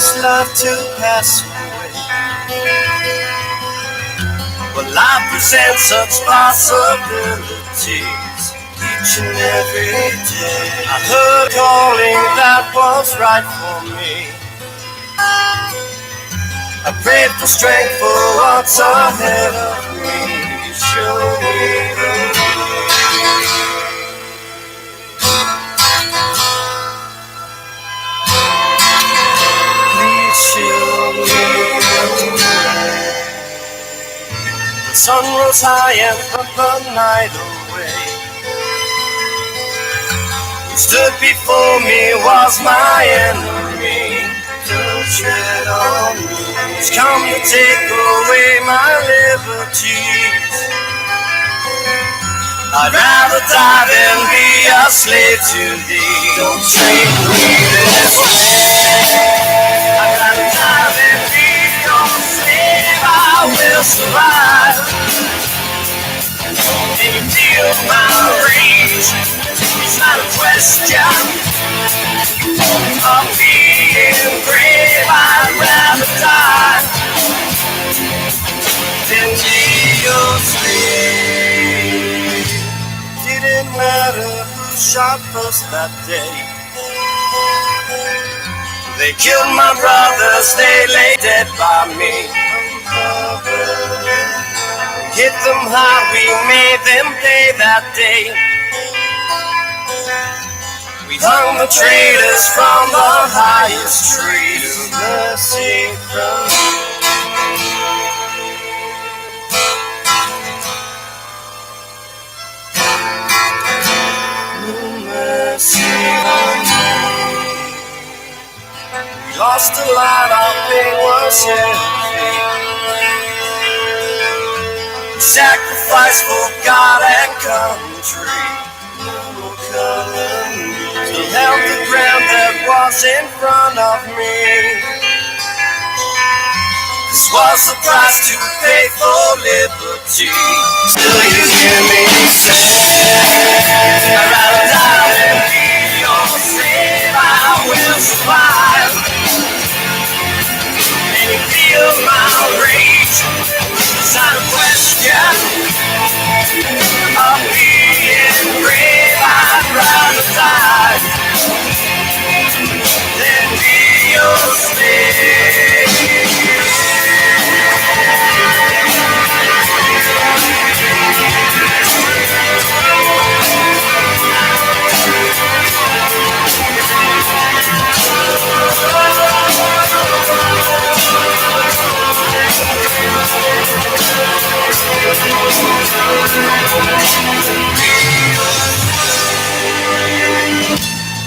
this life to pass away, but life presents such possibilities each and every day. I heard calling that was right for me. I prayed for strength for what's ahead of me. Show me the way. Please show me the way. The sun rose high and put the night away. Who stood before me was my enemy. Don't tread on me. He's come to take away my liberties. I'd rather die than be a slave to thee. Don't treat me this way. I'd rather die than be your slave. I will survive. Can you feel my rage? It's not a question of being brave. I'd rather die than be your slave. Didn't matter who shot first that day. They killed my brothers, they lay dead by me. Hit them high, we made them pay that day. We hung the traitors from the highest tree. Mercy from mercy on me. We lost a lot, our pain was heavy. We sacrificed for God and country. No color. He held the ground that was in front of me. This was the price to pay for liberty. Still you hear me say, I'd rather die than be your slave. I will survive. And you feel my rage. It's not a question of being brave. I'd rather die than be your slave.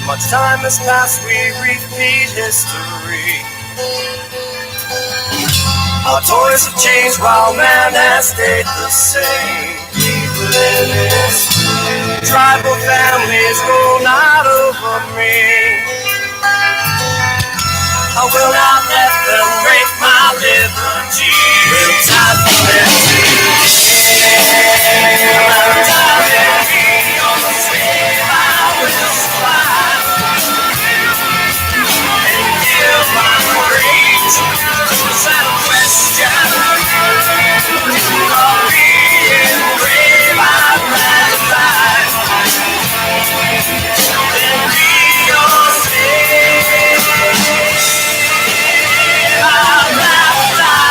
Much time has passed, we repeat history. Our toys have changed while man has stayed the same. Evil in his tribal families rule not over me. I will not let them break my liberty. We'll time for them to stay. I'll die and be your slave. I will survive. My rage is not a question of being brave. I'd rather die than be your slave. I'd rather die.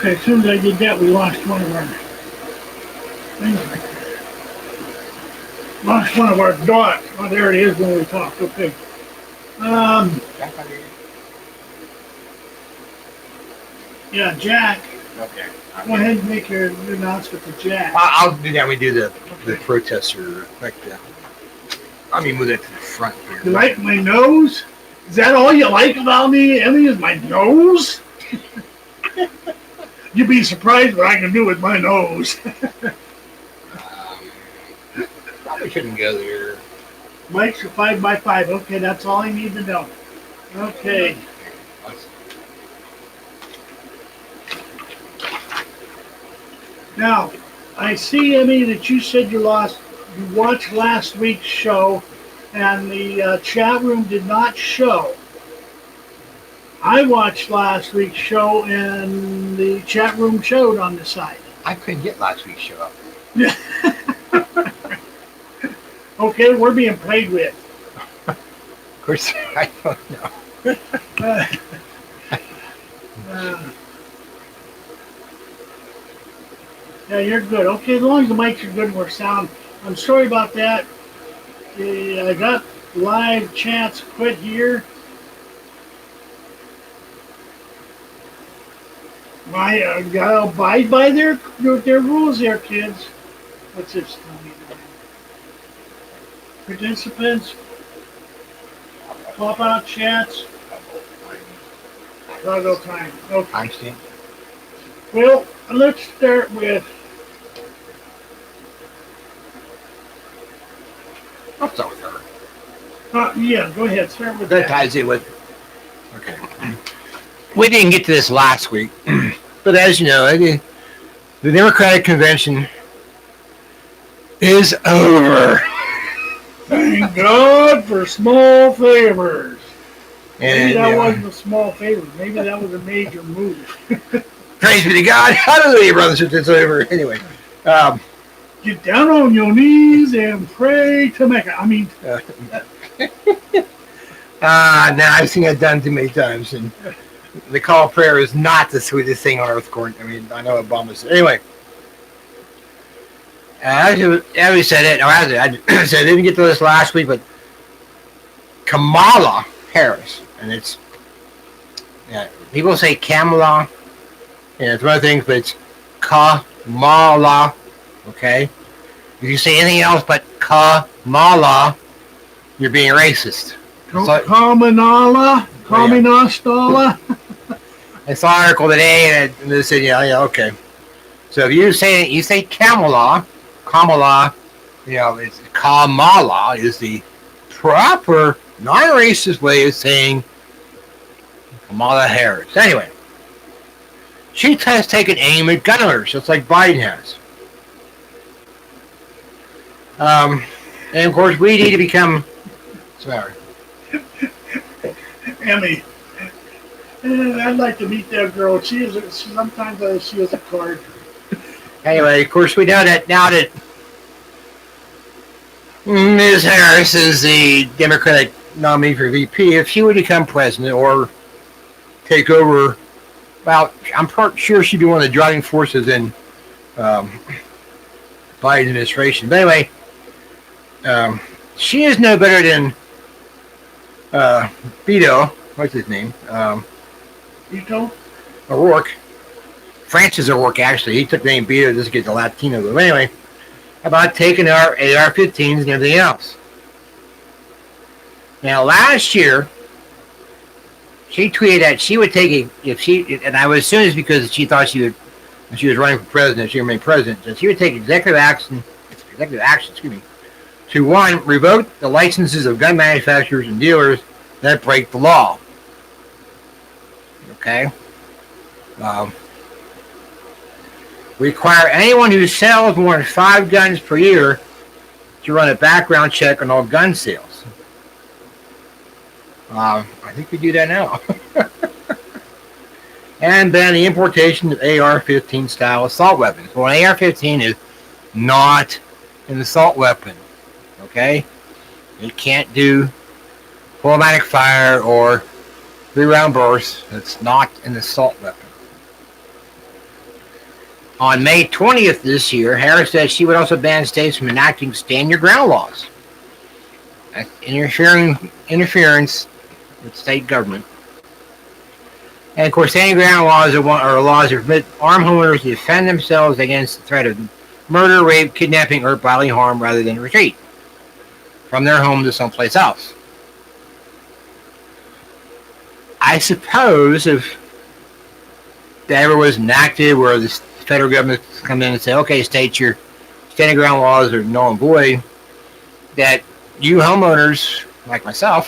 Okay, as soon as I did that, we lost one of our things right there. Lost one of our dots. Oh, there it is when we talked. Okay. Um, yeah, Jack. Okay. Go ahead and make your announcement to Jack. I'll do that. We do the protester. Like let me move that to the front here. You like my nose? Is that all you like about me, Emmy? Is my nose? You'd be surprised what I can do with my nose. Probably shouldn't go there. Mike's a 5x5. Okay, that's all I need to know. Okay. Now, I see, Emmy, that you said you watched last week's show, and the chat room did not show. I watched last week's show, and the chat room showed on the side. I couldn't get last week's show up. Okay, we're being played with. Of course, I don't know. Yeah, you're good. Okay, as long as the mics are good and we're sound. I'm sorry about that. I got live chats quit here. I gotta abide by their rules there, kids. What's this tell me? Participants, pop out chats, toggle time. Okay. Timestamp. Well, let's start with. I'll start with her. Yeah, go ahead. Start with That ties in with. Okay. We didn't get to this last week, but as you know, the Democratic Convention is over. Thank God for small favors. Maybe And that wasn't a small favor. Maybe that was a major move. praise be to God. Hallelujah, brothers and sisters. It's over. Anyway. Get down on your knees and pray to Mecca. I mean. Now I've seen that done too many times, and the call of prayer is not the sweetest thing on earth. I mean, I know Obama said. Anyway. As we said it, I said I didn't get to this last week, but Kamala Harris, and it's people say Kamala, and it's one of the things, but it's Kamala. Okay, if you say anything else but Kamala, you're being racist. Kamanala, Kaminastala. I saw an article today, and they said, yeah, okay. So if you say Kamala, it's Kamala is the proper non-racist way of saying Kamala Harris. Anyway, she has taken aim at gun owners, just like Biden has. And of course, we need to become. Sorry, Emmy. I'd like to meet that girl. Sometimes I see as a card. Anyway, of course, we know that now that Ms. Harris is the Democratic nominee for VP, if she would become president or take over, well, I'm sure she'd be one of the driving forces in Biden administration. But anyway, she is no better than Beto. What's his name? Beto? O'Rourke. Francis O'Rourke, actually. He took the name Beto just to get the Latino vote. Anyway, about taking our AR-15s and everything else. Now, last year, she tweeted that she would take and I would assume it's because she thought when she was running for president, she remained president, that she would take executive action, to one, revoke the licenses of gun manufacturers and dealers that break the law. Okay? Require anyone who sells more than 5 guns per year to run a background check on all gun sales. I think we do that now. And ban the importation of AR-15 style assault weapons. Well, an AR-15 is not an assault weapon. Okay? It can't do automatic fire or 3-round bursts. It's not an assault weapon. On May 20th this year, Harris said she would also ban states from enacting stand your ground laws. That's interference with state government. And of course, stand your ground laws are laws that permit armed homeowners to defend themselves against the threat of murder, rape, kidnapping, or bodily harm rather than retreat from their home to someplace else. I suppose if that ever was enacted where the federal government come in and say, okay, states, your standing ground laws are null and void, that you homeowners, like myself,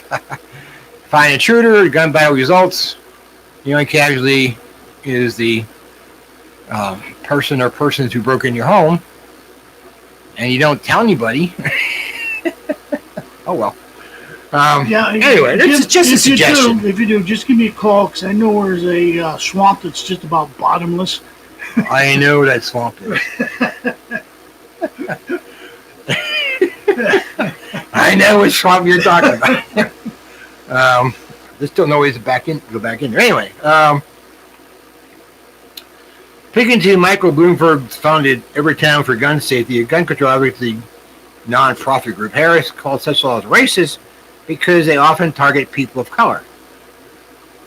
find an intruder, gun battle results, the only casualty is the person or persons who broke in your home, and you don't tell anybody. Oh, well. Anyway, it's just a suggestion. If you do, just give me a call, because I know there's a swamp that's just about bottomless. I know that swamp is. I know which swamp you're talking about. There's still no ways to go back in there. Anyway, speaking to Michael Bloomberg founded Everytown for Gun Safety, a gun control advocacy non-profit group. Harris called such laws racist because they often target people of color.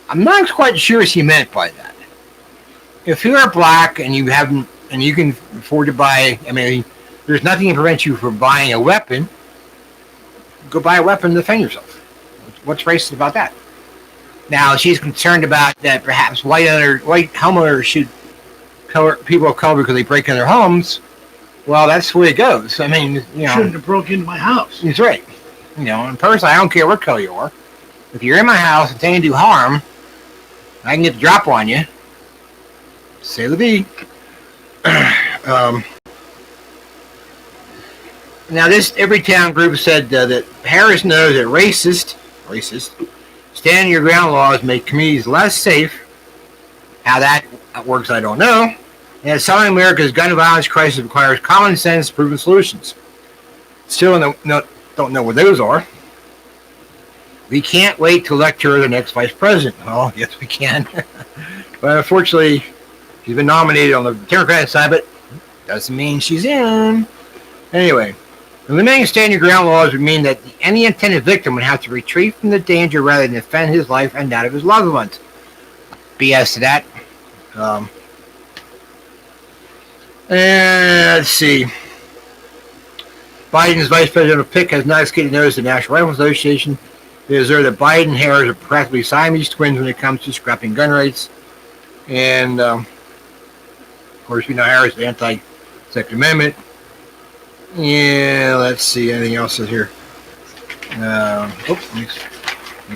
I'm not quite sure what he meant by that. If you're black and you can afford to buy, there's nothing to prevent you from buying a weapon. Go buy a weapon to defend yourself. What's racist about that? Now she's concerned about that perhaps white homeowners should cover people of color because they break in their homes. Well, that's the way it goes. Shouldn't have broke into my house. That's right. And personally, I don't care what color you are. If you're in my house and intending to do harm, I can get the drop on you. Say the V. Now, this Everytown group said that Harris knows that racist, stand your ground laws make communities less safe. How that works, I don't know. And solving America's gun violence crisis requires common sense, proven solutions. Still don't know what those are. We can't wait to elect her the next vice president. Well, yes, we can. But unfortunately, she's been nominated on the Democratic side, but doesn't mean she's in. Anyway, eliminating stand your ground laws would mean that any intended victim would have to retreat from the danger rather than defend his life and that of his loved ones. BS to that. And let's see. Biden's vice presidential pick has not escaped notice of the National Rifle Association. They observe that Biden and Harris are practically Siamese twins when it comes to scrapping gun rights. And, of course, we know Harris is anti-Second Amendment. Yeah, let's see. Anything else here? Make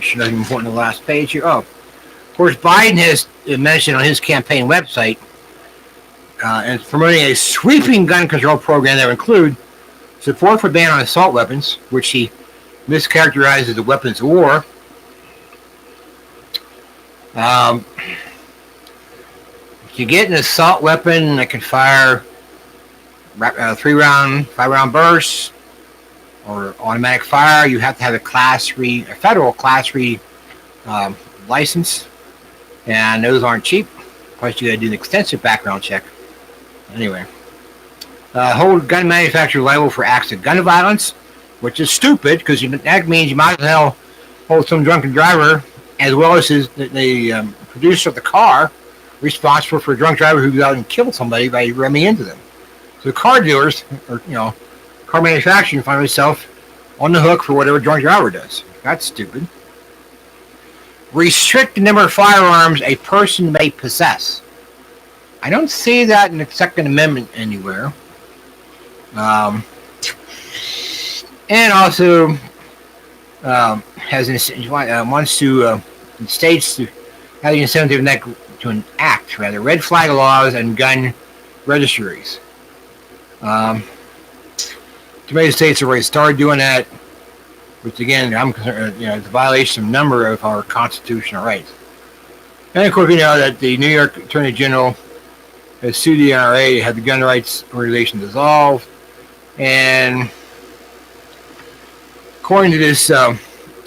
sure nothing important on the last page here. Oh, of course, Biden has mentioned on his campaign website and is promoting a sweeping gun control program that will include support for ban on assault weapons, which he mischaracterized as the weapons of war. If you get an assault weapon that can fire 3-round, 5-round bursts or automatic fire, you have to have a federal class 3 license, and those aren't cheap. Plus, you got to do an extensive background check. Anyway, hold gun manufacturers liable for acts of gun violence, which is stupid because that means you might as well hold some drunken driver as well as the producer of the car responsible for a drunk driver who goes out and killed somebody by ramming into them. So car dealers or car manufacturing find themselves on the hook for whatever drunk driver does. That's stupid. Restrict the number of firearms a person may possess. I don't see that in the Second Amendment anywhere. And also wants to states to have the incentive to enact red flag laws and gun registries. Too many states have already started doing that, which again, I'm concerned, it's a violation of a number of our constitutional rights. And of course, we know that the New York Attorney General has sued the NRA to have the gun rights organization dissolved. And according to this, to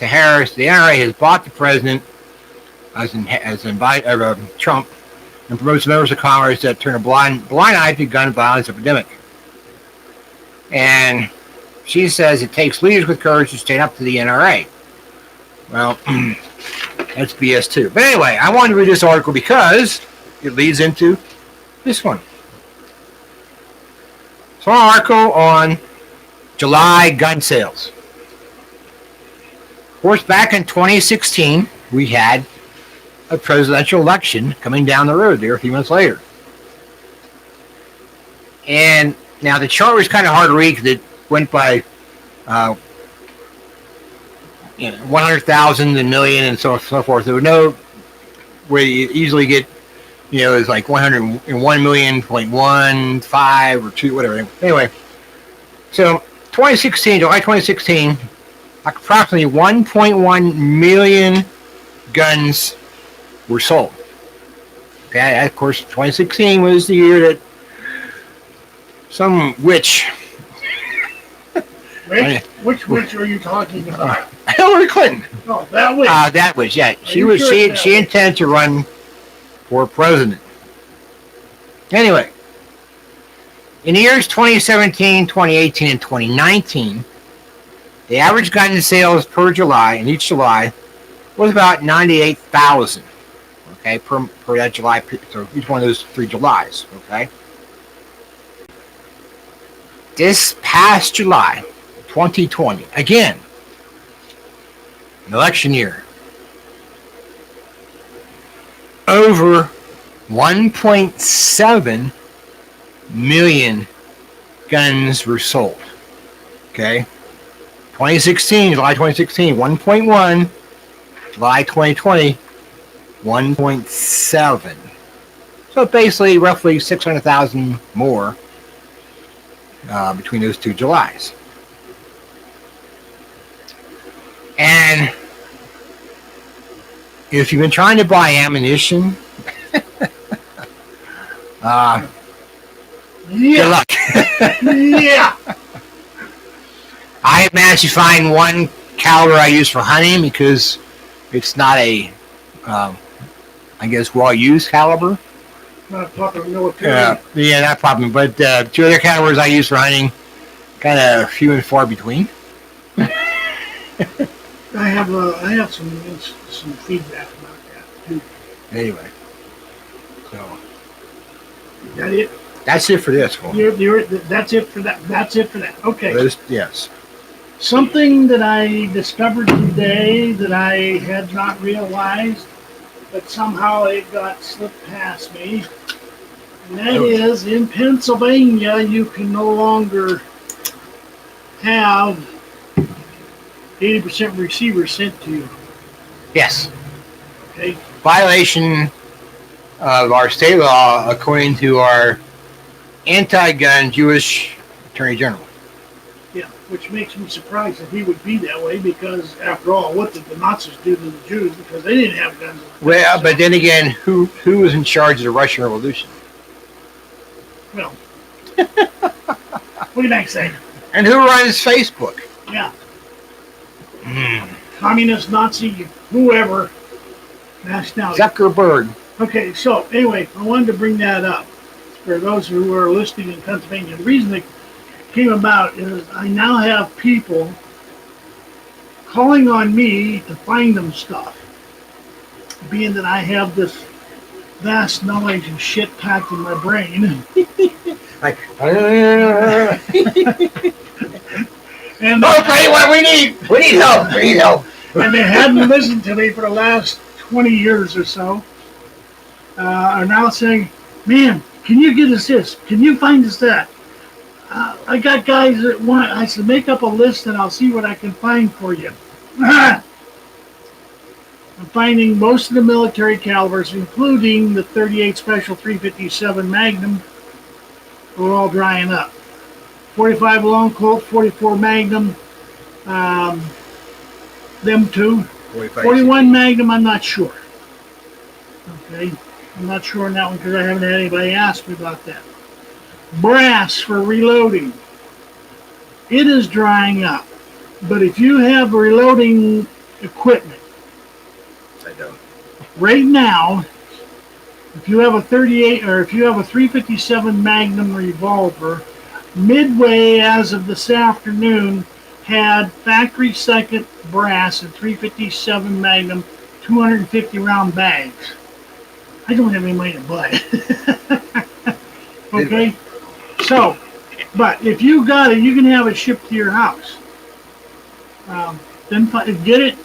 Harris, the NRA has bought the president, as in Trump, and promotes members of Congress that turn a blind eye to the gun violence epidemic. And she says it takes leaders with courage to stand up to the NRA. Well, that's BS too. But anyway, I wanted to read this article because it leads into this one. So, an article on July gun sales. Of course, back in 2016, we had a presidential election coming down the road there a few months later. And now the chart was kind of hard to read because it went by 100,000 and million and so forth. There was no where you easily get, it's like 101,000,000.15 or 2, whatever. Anyway, so July 2016, like approximately 1.1 million guns were sold. Okay, of course, 2016 was the year that some witch. Which witch are you talking about? Hillary Clinton. Oh, that witch. That witch, yeah. She intended to run for president. Anyway, in the years 2017, 2018, and 2019, the average gun sales per July, in each July, was about 98,000. Okay, per that July, so each one of those 3 Julys. Okay. This past July, 2020, again, an election year, over 1.7 million guns were sold. Okay. 2016, July 2016, 1.1. July 2020, 1.7. So basically, roughly 600,000 more between those 2 Julys. And if you've been trying to buy ammunition, good luck. Yeah. I managed to find one caliber I use for hunting because it's not a, well-used caliber. Not proper military. Yeah, not problem. But 2 other calibers I use for hunting, kind of few and far between. I have some feedback about that too. Anyway, so Is that it? that's it for this one. That's it for that. That's it for that. Okay. Yes. Something that I discovered today that I had not realized, but somehow it got slipped past me. And that is, in Pennsylvania, you can no longer have 80% receivers sent to you. Yes. Okay. Violation of our state law, according to our anti-gun Jewish Attorney General. Yeah, which makes me surprised that he would be that way because, after all, what did the Nazis do to the Jews? Because they didn't have guns. Well, but then again, who was in charge of the Russian Revolution? Well, what do you think, say? And who runs Facebook? Yeah. Communist, Nazi, whoever, nationality. Zuckerberg. Okay, so anyway, I wanted to bring that up for those who are listening in Pennsylvania. The reason it came about is I now have people calling on me to find them stuff, being that I have this vast knowledge and shit packed in my brain. And okay, what we need help. We need help. And they hadn't listened to me for the last 20 years or so. Are now saying, "Man, can you get us this? Can you find us that?" I got guys that want. I said, "Make up a list and I'll see what I can find for you." I'm finding most of the military calibers, including the 38 Special 357 Magnum, are all drying up. 45 Long Colt, 44 Magnum, them two. 41 Magnum, I'm not sure. Okay, I'm not sure on that one because I haven't had anybody ask me about that. Brass for reloading. It is drying up. But if you have reloading equipment, I don't. right now, If you have a 38 or if you have a 357 Magnum revolver, Midway, as of this afternoon, had factory second brass and 357 Magnum 250 round bags. I don't have any money to buy it. Okay? So, but if you got it, you can have it shipped to your house. Then get it.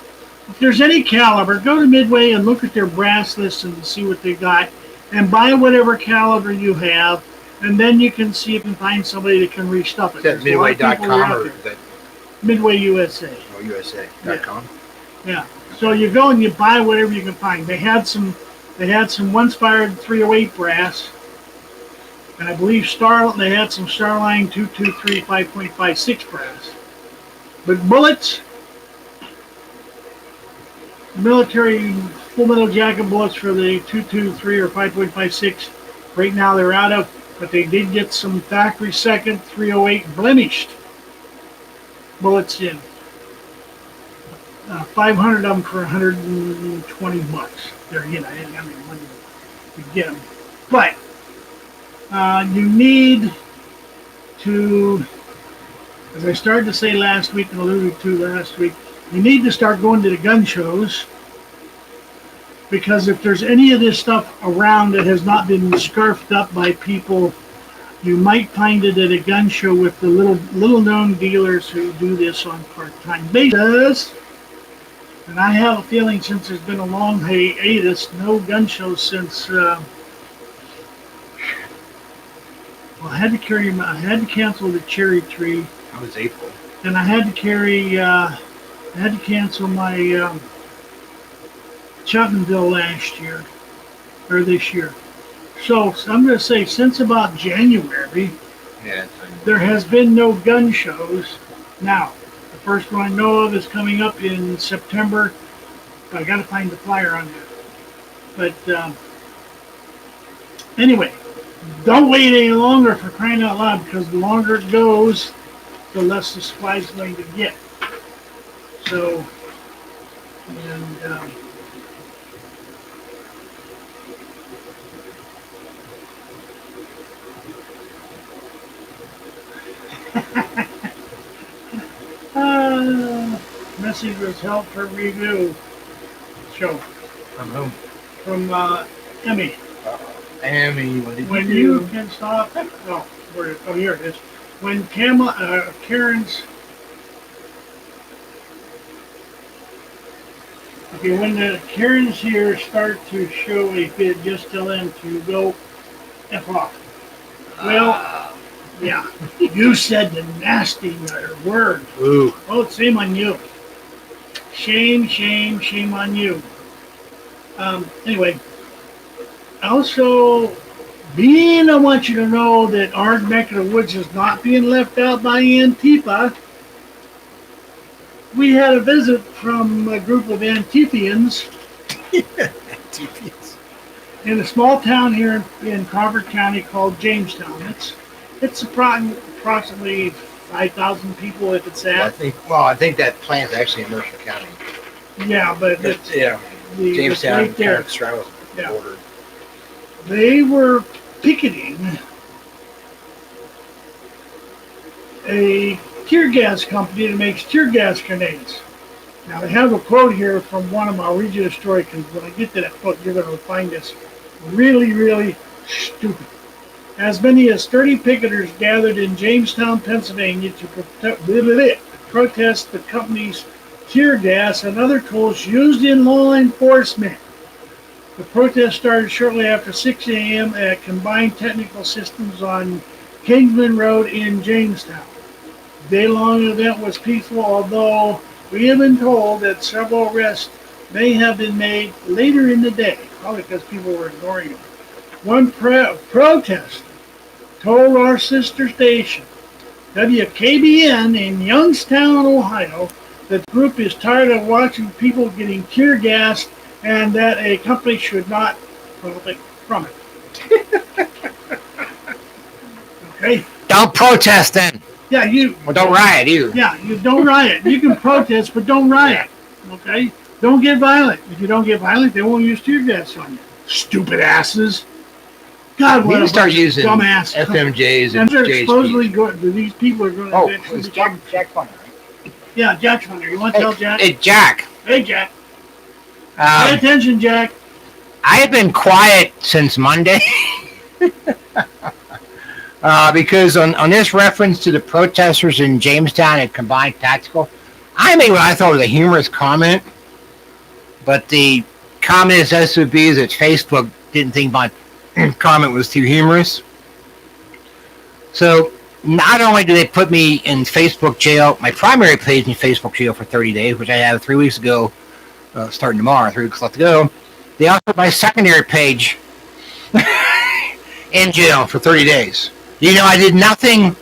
If there's any caliber, go to Midway and look at their brass list and see what they got, and buy whatever caliber you have, and then you can see if you can find somebody that can restuff it. Is that midway.com or is that Midway USA? USA.com? Yeah. So you go and you buy whatever you can find. They had some once fired 308 brass, and I believe they had some Starline 223 5.56 brass. But bullets, military full metal jacket bullets for the 223 or 5.56, right now they're out of, but they did get some factory second 308 blemished bullets in. 500 of them for $120. There again, I didn't have any money to get them. But you need to, as I started to say last week and alluded to last week, you need to start going to the gun shows, because if there's any of this stuff around that has not been scarfed up by people, you might find it at a gun show with the little known dealers who do this on part-time basis. And I have a feeling, since there's been a long hiatus, no gun shows since. I had to cancel the Cherry Tree. That was April. And I had to cancel my Chuttonville last year, or this year. So I'm going to say since about January, there has been no gun shows. Now, the first one I know of is coming up in September. I got to find the flyer on that. But anyway, don't wait any longer, for crying out loud, because the longer it goes, the less the supply's going to get. So, and message was help for review show From whom? from Emmy. Emmy, what did When you you do? can stop. Here it is. When Karen's. Okay, when the Karens here start to show a fit, just tell them to go F off. Well, yeah, you said the nasty word. Ooh. Oh, shame on you. Shame on you. Anyway, also, I want you to know that our neck of the woods is not being left out by Antifa. We had a visit from a group of Antifians in a small town here in Crawford County called Jamestown. It's approximately 5,000 people, if it's that. I think that plant's actually in Mercer County. Yeah, but it's Jamestown right there. kind of straddles the border. They were picketing a tear gas company that makes tear gas grenades. Now, I have a quote here from one of them. I'll read you the story, because when I get to that quote, you're going to find this really, really stupid. As many as 30 picketers gathered in Jamestown, Pennsylvania to protest the company's tear gas and other tools used in law enforcement. The protest started shortly after 6 a.m. at Combined Technical Systems on Kingsman Road in Jamestown. The day-long event was peaceful, although we have been told that several arrests may have been made later in the day, probably because people were ignoring them. One protester told our sister station, WKBN in Youngstown, Ohio, that the group is tired of watching people getting tear gassed and that a company should not profit from it. Okay? Don't protest then. Yeah, Well, don't riot either. Yeah, you don't riot. You can protest, but don't riot. Okay? Don't get violent. If you don't get violent, they won't use tear gas on you. Stupid asses. God, We what need a to start bunch of using dumbass. FMJs And and they're supposedly JHPs. going. These people are going to Oh, eventually it's become. Jack Funner, right? Yeah, Jack's Hunter. You want to tell Jack? Hey, Jack. Hey, Jack. Pay attention, Jack. I have been quiet since Monday because on this reference to the protesters in Jamestown at Combined Tactical, I made what I thought was a humorous comment, but the communist SOBs at Facebook didn't think my comment was too humorous. So not only do they put me in Facebook jail, my primary page in Facebook jail for 30 days, which I have 3 weeks ago, starting tomorrow, 3 weeks left to go, they also put my secondary page in jail for 30 days. You know, I did nothing,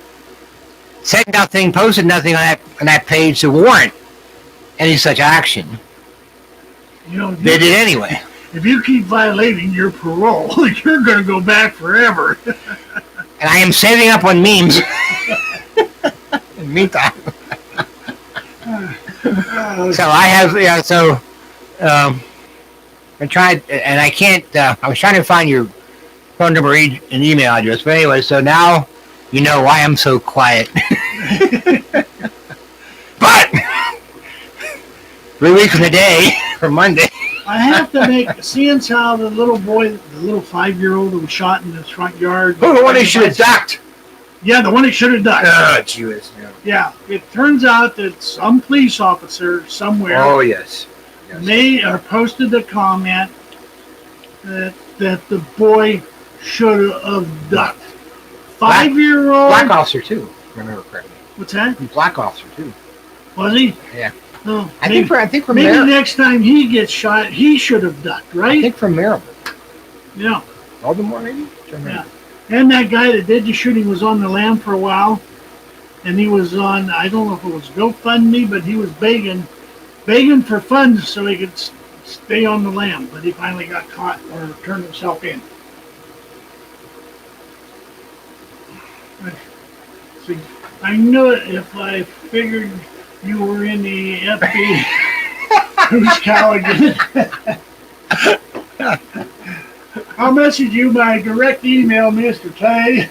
said nothing, posted nothing on that page to warrant any such action. You know, They did anyway. if you keep violating your parole, you're going to go back forever. And I am saving up on memes. In the meantime. So I have, yeah, so I tried, and I can't, I was trying to find your phone number and email address, but anyway, so now you know why I'm so quiet. But 3 weeks in a day from Monday. I have to make, seeing how the little boy, the little 5-year-old who was shot in his front yard. Oh, the one he should have ducked. Yeah, the one he should have ducked. Oh, Jewish. Yeah, it turns out that some police officer somewhere Oh, yes. made or posted a comment that the boy should have ducked. 5-year-old. Black officer, too, if I remember correctly. What's that? Black officer, too. Was he? Yeah. Oh, I think for maybe Maryland. next time he gets shot, he should have ducked, right? I think from Maryland. Yeah. Baltimore, maybe? Yeah. And that guy that did the shooting was on the lam for a while. And he was on, I don't know if it was GoFundMe, but he was begging for funds so he could stay on the lam. But he finally got caught or turned himself in. See, I knew it if I figured you were in the FBI. Who's Callaghan? I'll message you by direct email, Mr. Clay.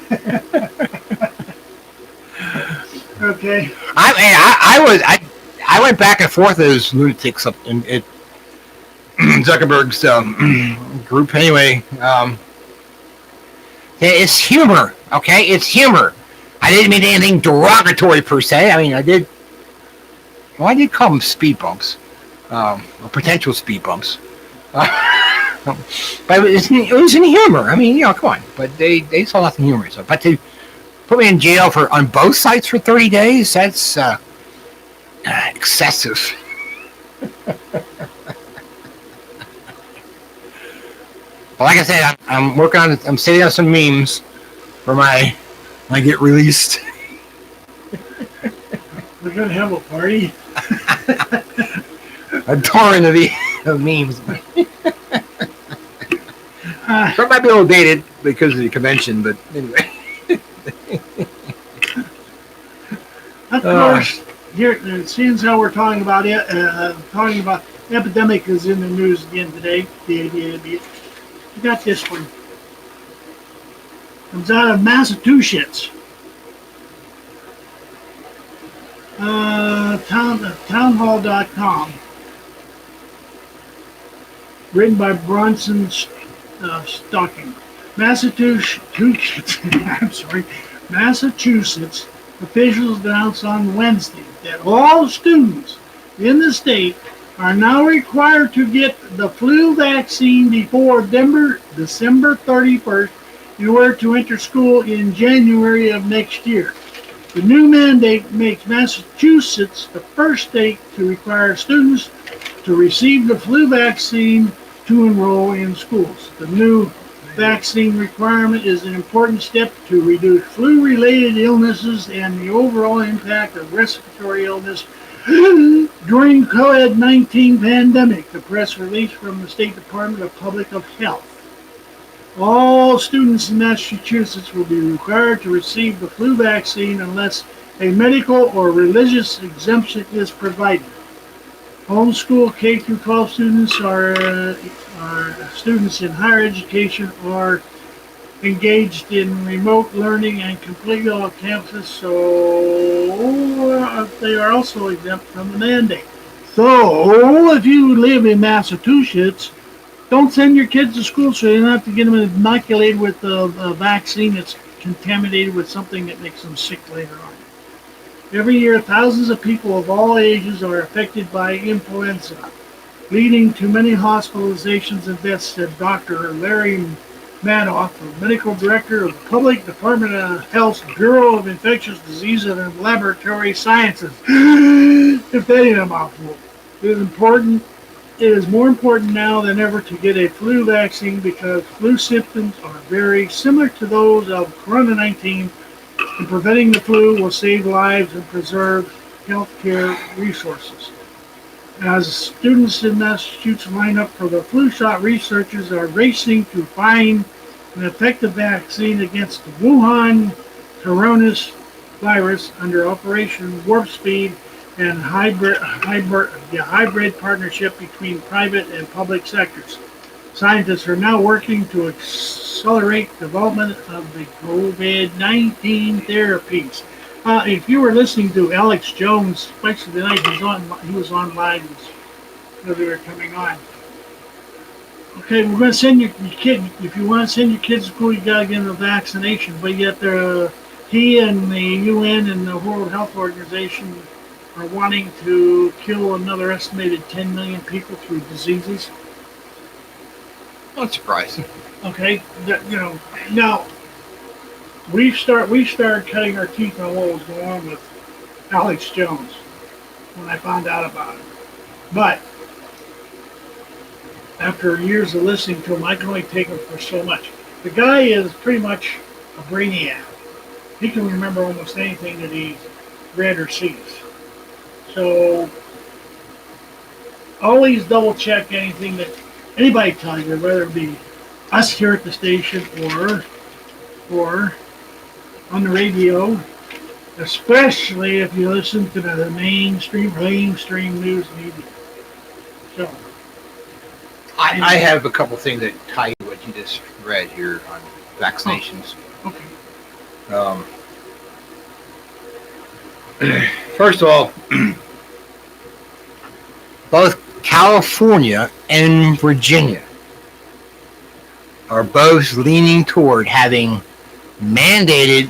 Okay. I went back and forth with those lunatics up in Zuckerberg's group. Anyway, it's humor. Okay, it's humor. I didn't mean anything derogatory per se. I mean, I did call them speed bumps, or potential speed bumps. But it was in humor. I mean, come on. But they saw nothing humorous. But to put me in jail on both sites for 30 days, that's excessive. Well, like I said, I'm working on. I'm setting up some memes for when I get released. We're gonna have a party. A torrent of memes. Some might be a little dated because of the convention, but anyway. Of course, here, seeing how we're talking about epidemic is in the news again today. You got this one. Comes out of Massachusetts. Townhall.com. Written by Bronson Stocking. Massachusetts officials announced on Wednesday that all students in the state are now required to get the flu vaccine before December 31st in order to enter school in January of next year. The new mandate makes Massachusetts the first state to require students to receive the flu vaccine to enroll in schools. The new vaccine requirement is an important step to reduce flu-related illnesses and the overall impact of respiratory illness during COVID-19 pandemic. The press release from the State Department of Public Health. All students in Massachusetts will be required to receive the flu vaccine unless a medical or religious exemption is provided. Homeschool K through 12 students are students in higher education or engaged in remote learning and completely off campus, so they are also exempt from the mandate. So, if you live in Massachusetts, don't send your kids to school so you don't have to get them inoculated with a vaccine that's contaminated with something that makes them sick later on. Every year, thousands of people of all ages are affected by influenza, leading to many hospitalizations and deaths, said Dr. Larry Madoff, the medical director of the Public Department of Health's Bureau of Infectious Diseases and Laboratory Sciences. If that ain't a mouthful. It is important. It is more important now than ever to get a flu vaccine because flu symptoms are very similar to those of Corona-19, and preventing the flu will save lives and preserve healthcare resources. As students in Massachusetts line up for the flu shot, researchers are racing to find an effective vaccine against the Wuhan coronavirus under Operation Warp Speed and hybrid partnership between private and public sectors. Scientists are now working to accelerate development of the COVID-19 therapies. If you were listening to Alex Jones, especially tonight, he was on live as they were coming on. Okay, we're going to send your kid. If you want to send your kids to school, you got to get them a vaccination. But yet, he and the UN and the World Health Organization are wanting to kill another estimated 10 million people through diseases. Not surprising. Okay, now we started cutting our teeth on what was going on with Alex Jones when I found out about it. But after years of listening to him, I can only take him for so much. The guy is pretty much a brainiac. He can remember almost anything that he read or sees. So always double check anything that anybody tells you, whether it be us here at the station or on the radio, especially if you listen to the mainstream news media. So I have a couple things that tie to what you just read here on vaccinations. Okay. First of all, both California and Virginia are both leaning toward having mandated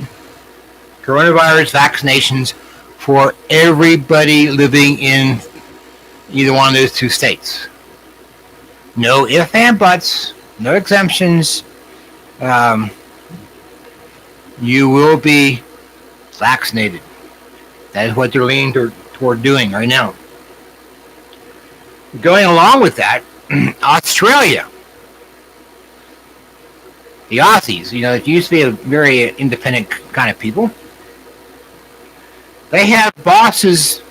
coronavirus vaccinations for everybody living in either one of those two states. No ifs and buts, no exemptions. You will be vaccinated. That is what they're leaning toward doing right now. Going along with that, Australia, the Aussies, it used to be a very independent kind of people. They have bosses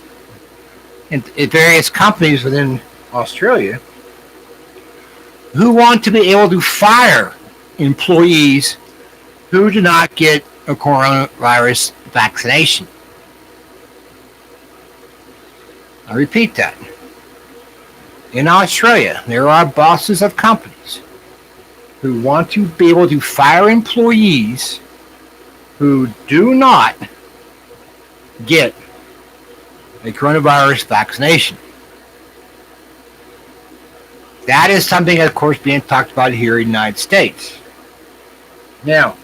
at various companies within Australia who want to be able to fire employees who do not get a coronavirus vaccination. I repeat that. In Australia, there are bosses of companies who want to be able to fire employees who do not get a coronavirus vaccination. That is something, of course, being talked about here in the United States. Now,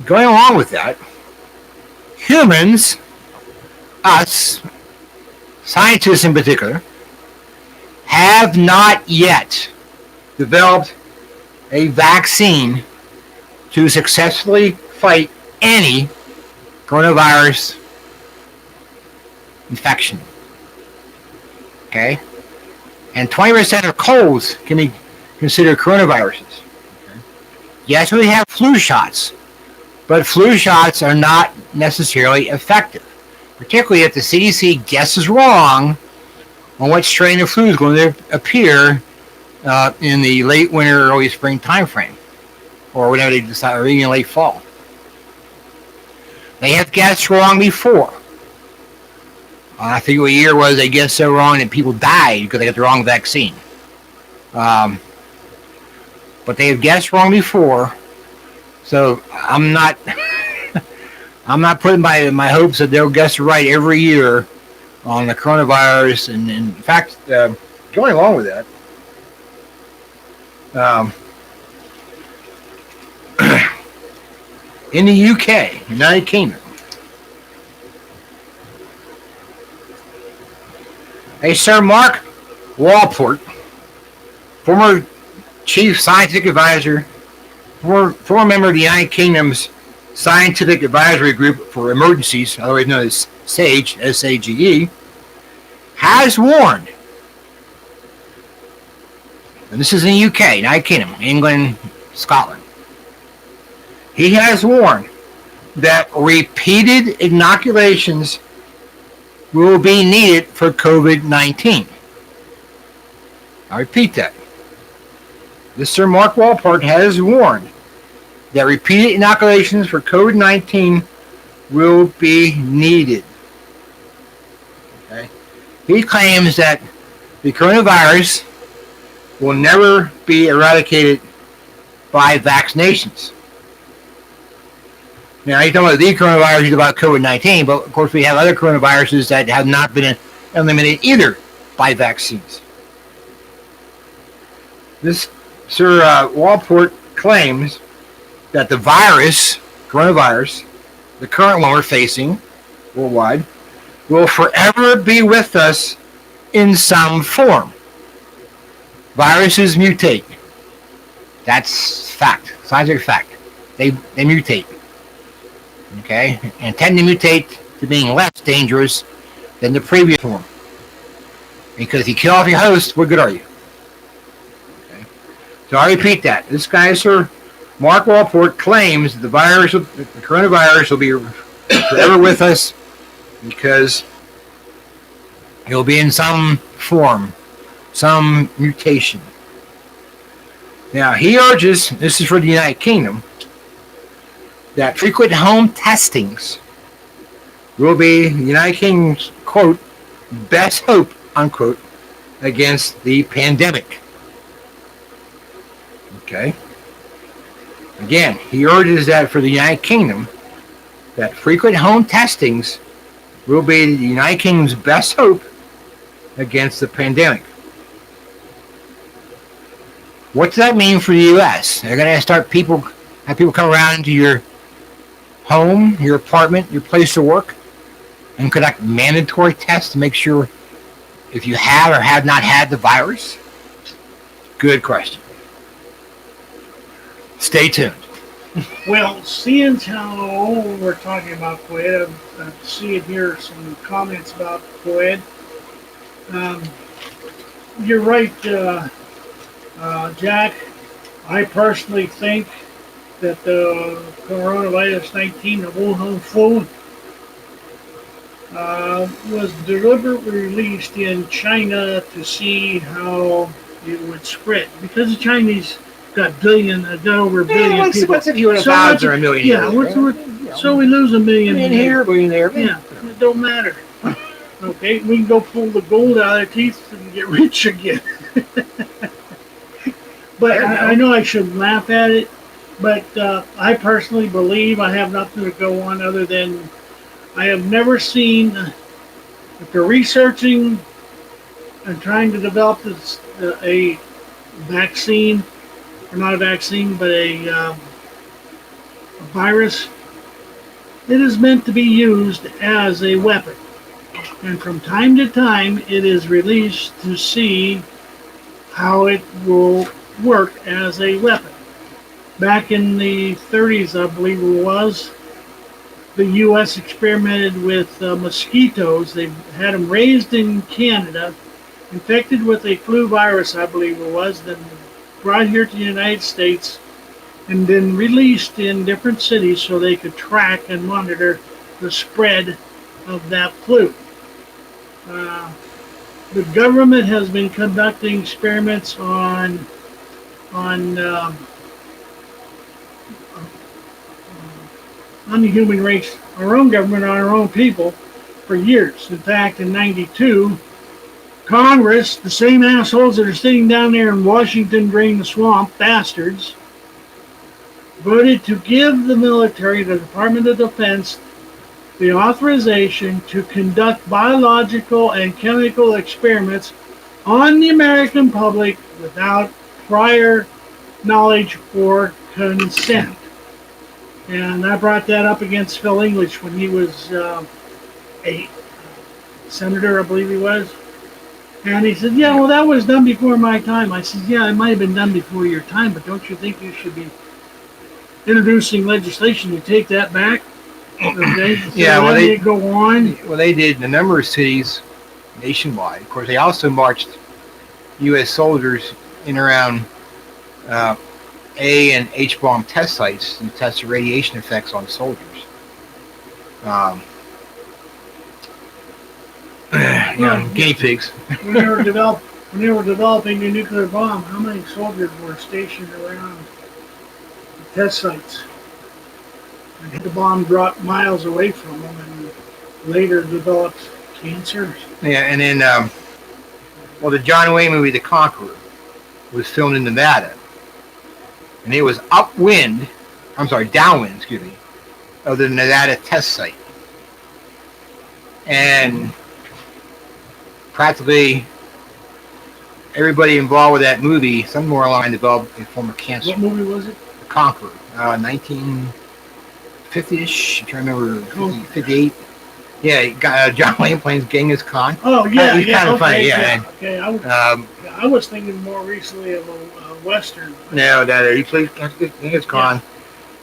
going along with that, humans, us, scientists in particular, have not yet developed a vaccine to successfully fight any coronavirus infection. Okay? And 20% of colds can be considered coronaviruses. Okay? Yes, we have flu shots, but flu shots are not necessarily effective, particularly if the CDC guesses wrong on what strain of flu is going to appear in the late winter, early spring time frame, or whenever they decide, or even late fall. They have guessed wrong before. I think what year was they guessed so wrong that people died because they got the wrong vaccine. Um, but they have guessed wrong before, so I'm not I'm not putting my hopes that they'll guess right every year on the coronavirus. And in fact, going along with that, um, in the UK, United Kingdom, a Sir Mark Walport, former chief scientific advisor, former member of the United Kingdom's Scientific Advisory Group for Emergencies, otherwise known as SAGE, S-A-G-E, has warned, and this is in the UK, United Kingdom, England, Scotland, he has warned that repeated inoculations will be needed for COVID-19. I repeat that. This Sir Mark Walport has warned that repeated inoculations for COVID-19 will be needed. Okay? He claims that the coronavirus will never be eradicated by vaccinations. Now, he's talking about the coronavirus, he's about COVID-19, but of course we have other coronaviruses that have not been eliminated either by vaccines. This Sir Walport claims that the coronavirus, the current one we're facing worldwide, will forever be with us in some form. Viruses mutate. That's fact, scientific fact. They mutate. Okay? And tend to mutate to being less dangerous than the previous form. Because if you kill off your host, what good are you? Okay? So I repeat that. This guy, Sir Mark Walport, claims that the coronavirus will be forever with us because it will be in some form, some mutation. Now, he urges, this is for the United Kingdom, that frequent home testings will be the United Kingdom's, quote, best hope, unquote, against the pandemic. Okay? Again, he urges that for the United Kingdom, that frequent home testings will be the United Kingdom's best hope against the pandemic. What does that mean for the U.S.? They're going to have people come around to your home, your apartment, your place of work, and conduct mandatory tests to make sure if you have or have not had the virus? Good question. Stay tuned. Well, seeing how we're talking about COVID, I'm seeing here some comments about COVID. You're right, Jack. I personally think that the coronavirus 19, the Wuhan flu, was deliberately released in China to see how it would spread. Because the Chinese got over a billion people. What's if you would have odds or a million? Yeah, so we lose a million here, a million there. Yeah, it don't matter. Okay, we can go pull the gold out of their teeth and get rich again. But I know I should laugh at it, but I personally believe I have nothing to go on other than I have never seen, if they're researching and trying to develop a vaccine, or not a vaccine, but a virus, it is meant to be used as a weapon. And from time to time, it is released to see how it will work as a weapon. Back in the 30s, I believe it was, the U.S. experimented with mosquitoes. They had them raised in Canada, infected with a flu virus, I believe it was, then brought here to the United States, and then released in different cities so they could track and monitor the spread of that flu. The government has been conducting experiments on the human race, our own government, on our own people, for years. In fact, in 92, Congress, the same assholes that are sitting down there in Washington drain the swamp, bastards, voted to give the military, the Department of Defense, the authorization to conduct biological and chemical experiments on the American public without prior knowledge or consent. And I brought that up against Phil English when he was a senator, I believe he was. And he said, yeah, well, that was done before my time. I said, yeah, it might have been done before your time, but don't you think you should be introducing legislation to take that back? Okay, so Yeah, well, they go on. Well, they did in a number of cities nationwide. Of course, they also marched U.S. soldiers in around A and H bomb test sites and test the radiation effects on soldiers. Guinea pigs. when they were developing the nuclear bomb, how many soldiers were stationed around the test sites? And the bomb dropped miles away from them and later developed cancers. Yeah, and then, the John Wayne movie, The Conqueror, was filmed in Nevada. And it was downwind, of the Nevada test site. And practically everybody involved with that movie, some more along developed a form of cancer. What movie was it? The Conqueror, 1950-ish, I'm trying to remember, 58. Yeah, John Wayne plays Genghis Khan. Oh, yeah, he's kind of funny, yeah. Okay, I was thinking more recently of a Western. No, he plays Genghis Khan.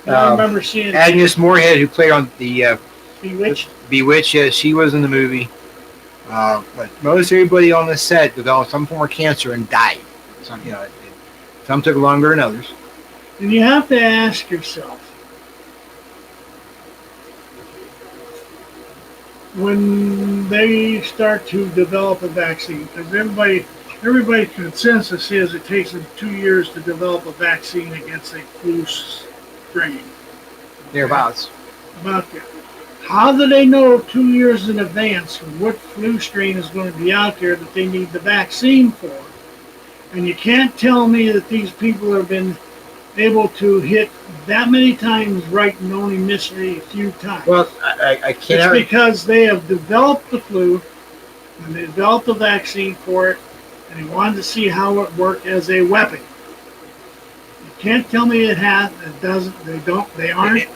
I remember seeing Agnes Moorehead, who played on the Bewitched. Yeah, she was in the movie. But most everybody on the set developed some form of cancer and died. Some took longer than others. And you have to ask yourself, when they start to develop a vaccine, because everybody's consensus is it takes them 2 years to develop a vaccine against a flu strain. Thereabouts. About that. How do they know 2 years in advance what flu strain is going to be out there that they need the vaccine for? And you can't tell me that these people have been able to hit that many times right and only miss a few times. Well, I can't. It's because they have developed the flu and they developed a vaccine for it, and they wanted to see how it worked as a weapon. You can't tell me it doesn't. They aren't.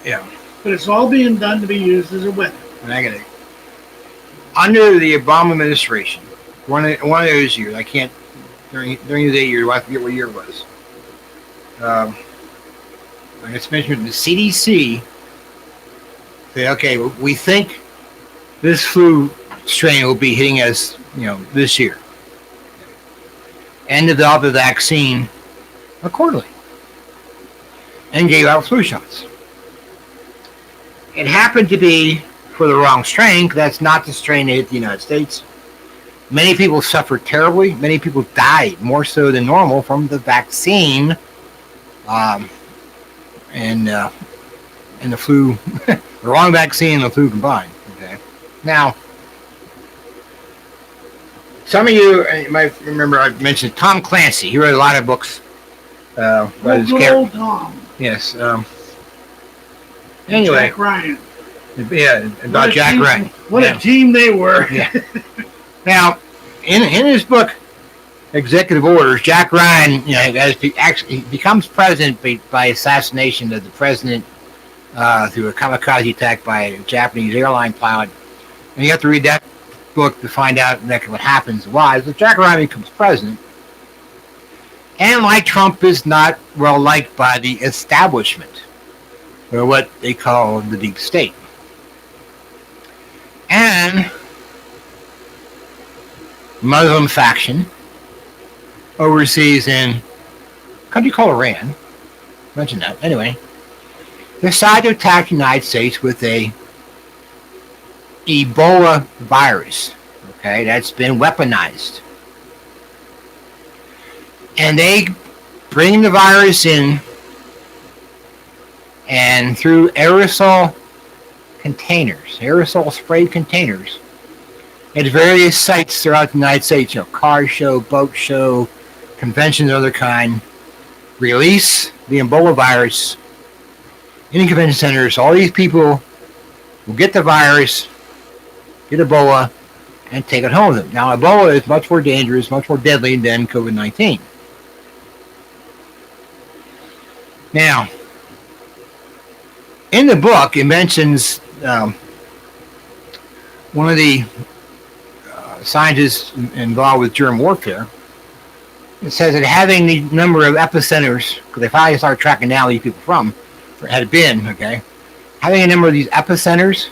Yeah. But it's all being done to be used as a weapon. Negative. Under the Obama administration, one of those years, I can't during his 8 years, I forget what year it was. I just mentioned the CDC said, okay, we think this flu strain will be hitting us, this year, and develop a vaccine accordingly, and gave out flu shots. It happened to be for the wrong strain, because that's not the strain that hit the United States. Many people suffered terribly. Many people died, more so than normal, from the vaccine and the flu, the wrong vaccine and the flu combined. Okay. Now, some of you might remember I mentioned Tom Clancy. He wrote a lot of books. Old Tom. Yes. Anyway. Jack Ryan. Yeah, about Jack Ryan. What a team they were. Yeah. Now, in his book, Executive Orders, Jack Ryan, he becomes president by assassination of the president through a kamikaze attack by a Japanese airline pilot. And you have to read that book to find out exactly what happens. Why? So Jack Ryan becomes president. And like Trump, is not well liked by the establishment, or what they call the deep state. And Muslim faction overseas in a country called Iran, mention that, anyway, decided to attack the United States with a Ebola virus, okay, that's been weaponized. And they bring the virus in, and through aerosol containers, aerosol spray containers, at various sites throughout the United States, car show, boat show, conventions of other kind, release the Ebola virus in convention centers. All these people will get the virus, get Ebola, and take it home with them. Now, Ebola is much more dangerous, much more deadly than COVID-19. Now, in the book, it mentions one of the scientists involved with germ warfare. It says that having the number of epicenters, because they finally started tracking down these people had been, okay, having a number of these epicenters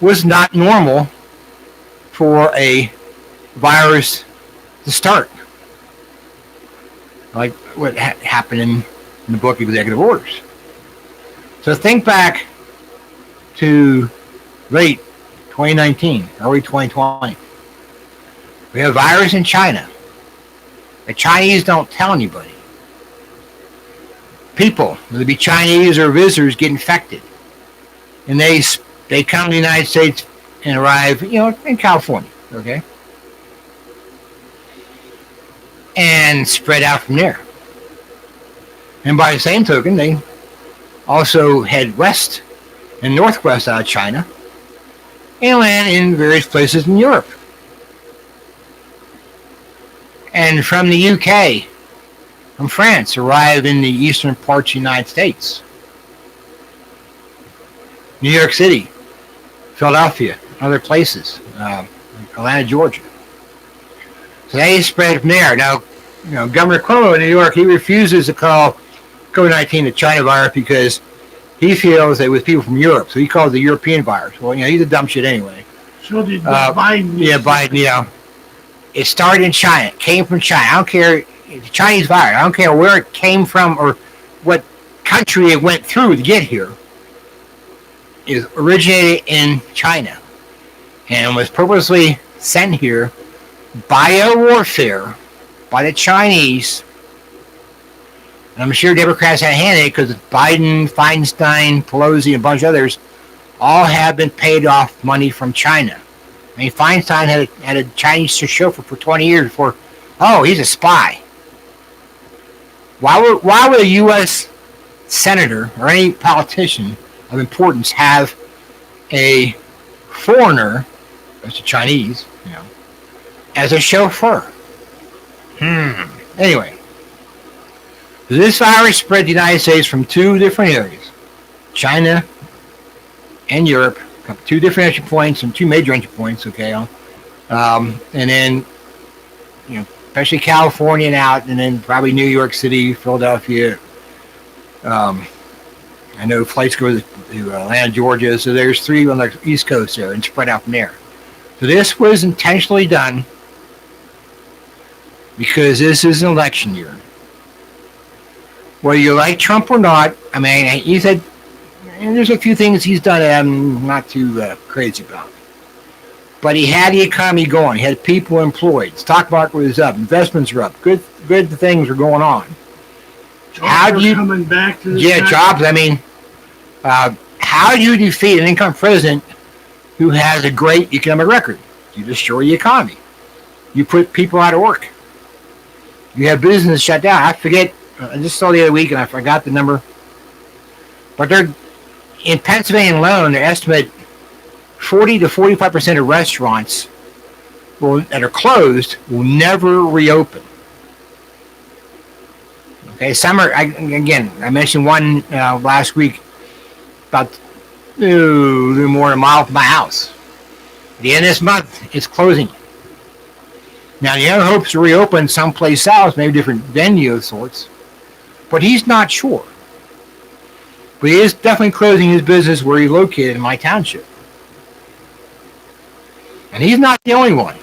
was not normal for a virus to start. Like what happened in the book Executive Orders. So think back to late 2019, early 2020. We have a virus in China. The Chinese don't tell anybody. People, whether it be Chinese or visitors, get infected. And they come to the United States and arrive, in California, okay? And spread out from there. And by the same token, they also head west and northwest out of China and land in various places in Europe. And from the UK, from France, arrive in the eastern parts of the United States. New York City, Philadelphia, other places, Atlanta, Georgia. So they spread from there. Now, Governor Cuomo in New York, he refuses to call COVID-19 the China virus because he feels that it was people from Europe, so he calls it the European virus. Well, he's a dumb shit anyway. So did Biden. Yeah, Biden, it started in China. It came from China. I don't care. It's a Chinese virus. I don't care where it came from or what country it went through to get here. It originated in China and was purposely sent here by warfare by the Chinese. And I'm sure Democrats had a hand in it because Biden, Feinstein, Pelosi, and a bunch of others all have been paid off money from China. I mean, Feinstein had a Chinese chauffeur for 20 years before, he's a spy. Why would a U.S. senator or any politician of importance have a foreigner, that's a Chinese, as a chauffeur? Anyway, this virus spread to the United States from two different areas, China and Europe, two different entry points and two major entry points, okay? And then, especially California and out, and then probably New York City, Philadelphia. I know flights go to Atlanta, Georgia, so there's three on the East Coast there and spread out from there. So this was intentionally done because this is an election year. Whether you like Trump or not, I mean, he said, and there's a few things he's done that I'm not too crazy about. But he had the economy going. He had people employed. Stock market was up. Investments were up. Good things were going on. Jobs are coming back to the country. Jobs. I mean, how do you defeat an income president who has a great economic record? You destroy the economy. You put people out of work. You have business shut down. I forget. I just saw the other week and I forgot the number. But they're in Pennsylvania alone. They estimate 40 to 45% of restaurants that are closed will never reopen. Okay, I mentioned one last week about a little more than a mile from my house. At the end of this month, it's closing. Now, the other hopes to reopen someplace else, maybe different venue of sorts, but he's not sure. But he is definitely closing his business where he's located in my township. And he's not the only one.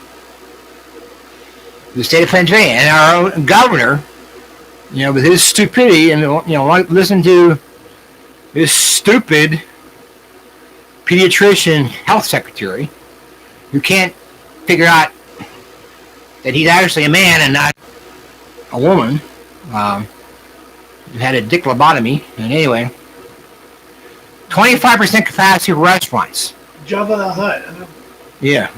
The state of Pennsylvania and our own governor, with his stupidity, and listen to this stupid pediatrician health secretary who can't figure out that he's actually a man and not a woman. Who had a dick lobotomy, and anyway, 25% capacity of restaurants. Jabba the Hutt. Yeah.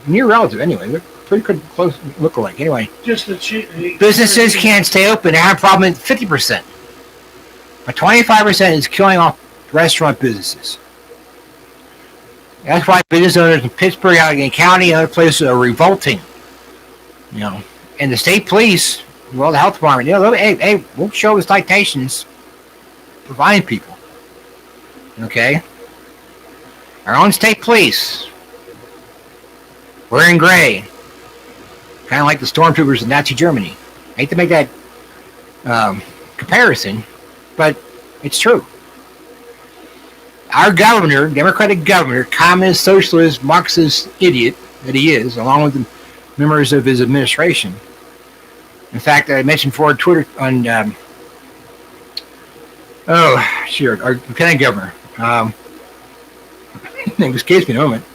Near relative, anyway. They're pretty good, close look-alike. Anyway. Just the cheap. Businesses can't stay open. They have a problem with 50%. But 25% is killing off restaurant businesses. That's why business owners in Pittsburgh, Allegheny County, and other places are revolting. You know, and the state police, well, the health department, hey, we'll show the citations for finding people. Okay? Our own state police, wearing gray, kind of like the stormtroopers in Nazi Germany. I hate to make that comparison, but it's true. Our governor, Democratic governor, communist, socialist, Marxist idiot that he is, along with the members of his administration. In fact, I mentioned before on Twitter on, our lieutenant governor. Name escapes me in a moment.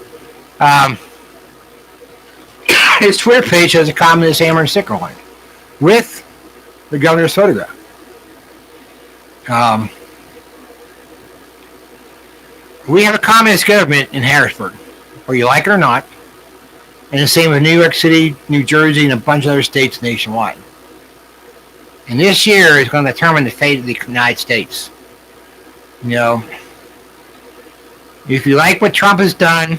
His Twitter page has a communist hammer and sickle on it with the governor's photograph. We have a communist government in Harrisburg, whether you like it or not, and the same with New York City, New Jersey, and a bunch of other states nationwide. And this year is going to determine the fate of the United States. You know, if you like what Trump has done,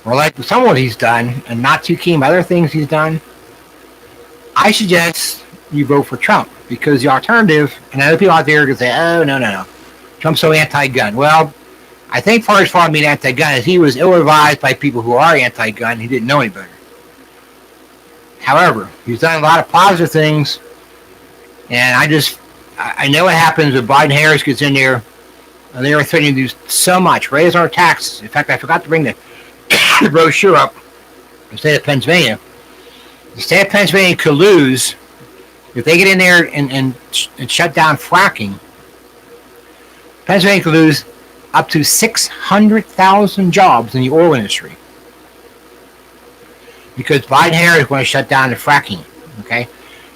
or like some of what he's done, and not too keen about other things he's done, I suggest you vote for Trump, because the alternative, and other people out there can say, oh, no. Trump's so anti-gun. Well, I think part of his problem being anti-gun is he was ill-advised by people who are anti-gun. He didn't know any better. However, he's done a lot of positive things, and I know what happens when Biden Harris gets in there, and they are threatening to do so much, raise our taxes. In fact, I forgot to bring the brochure up. The state of Pennsylvania. The state of Pennsylvania could lose if they get in there and shut down fracking. Pennsylvania could lose up to 600,000 jobs in the oil industry because Biden Harris is going to shut down the fracking. Okay,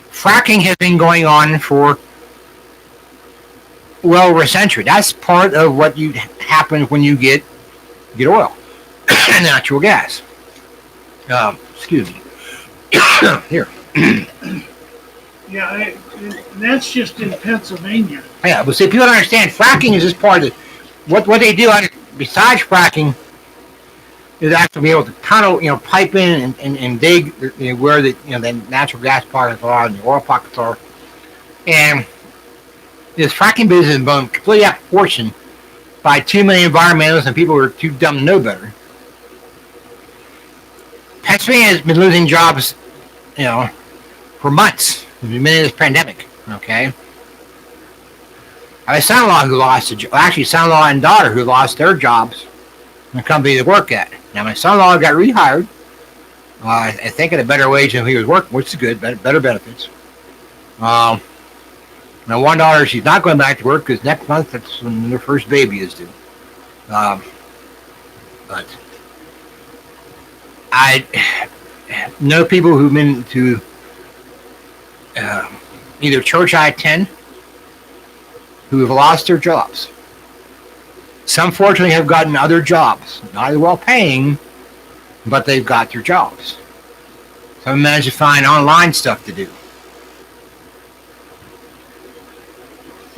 fracking has been going on for well over a century. That's part of what happens when you get oil and natural gas. Excuse me. Here. Yeah, that's just in Pennsylvania. Yeah, but see, people don't understand. Fracking is just part of it. What they do besides fracking is actually be able to tunnel, pipe in and dig where the natural gas pockets are and the oil pockets are. And this fracking business is blown completely out of proportion by too many environmentalists and people who are too dumb to know better. Pennsylvania has been losing jobs, for months. In the middle of this pandemic, okay? I have a son-in-law who lost actually son-in-law and daughter who lost their jobs in the company they work at. Now, my son-in-law got rehired, I think at a better wage than he was working, which is good, better benefits. My one daughter, she's not going back to work because next month that's when their first baby is due. But I know people who've been to either church I attend who have lost their jobs. Some fortunately have gotten other jobs, not as well paying, but they've got their jobs. Some managed to find online stuff to do.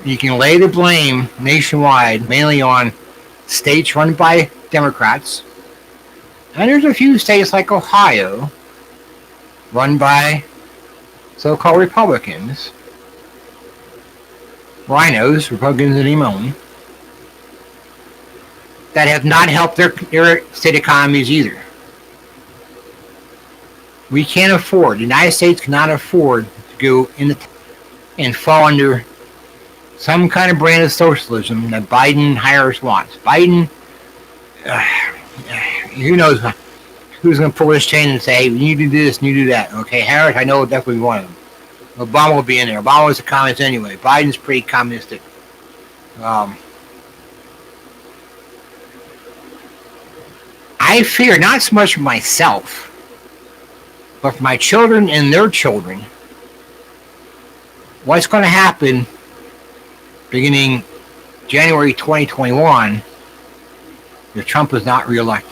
You can lay the blame nationwide mainly on states run by Democrats, and there's a few states like Ohio run by so-called Republicans, rhinos, Republicans in Limon, that have not helped their state economies either. We can't afford, the United States cannot afford to go and fall under some kind of brand of socialism that Biden Harris wants. Biden, who knows who's going to pull this chain and say, hey, you do this and you do that. Okay, Harris, I know definitely one of them. Obama will be in there. Obama was a communist anyway. Biden's pretty communistic. I fear not so much for myself, but for my children and their children, what's going to happen beginning January 2021 if Trump is not reelected.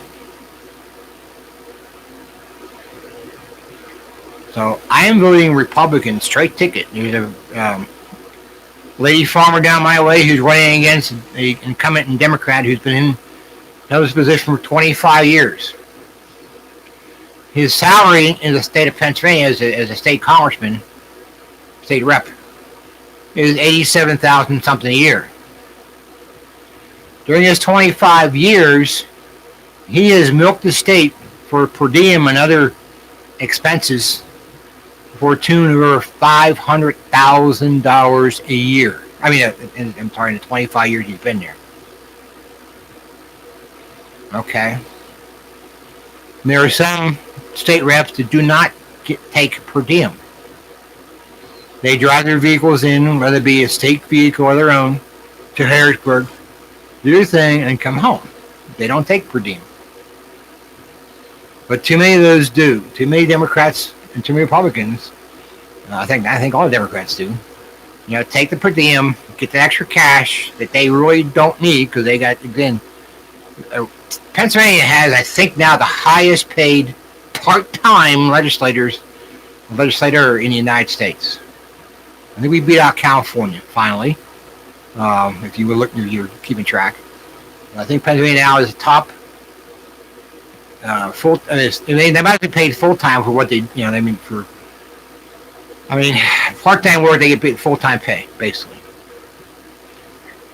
So I am voting Republican, straight ticket. There's a lady farmer down my way who's running against an incumbent Democrat who's been in his position for 25 years. His salary in the state of Pennsylvania as a state congressman, state rep, is $87,000 something a year. During his 25 years, he has milked the state for per diem and other expenses for a tune of over $500,000 a year. I mean, I'm sorry, in the 25 years he's been there. Okay. There are some state reps that do not take per diem. They drive their vehicles in, whether it be a state vehicle or their own, to Harrisburg, do their thing, and come home. They don't take per diem. But too many of those do. Too many Democrats and too many Republicans, I think all the Democrats do, take the per diem, get the extra cash that they really don't need because they got, again, Pennsylvania has, I think now, the highest paid part-time legislator in the United States. I think we beat out California, finally. If you were looking, you're keeping track. I think Pennsylvania now is the top full. They might be paid full-time for what they, part-time work, they get paid full-time pay, basically.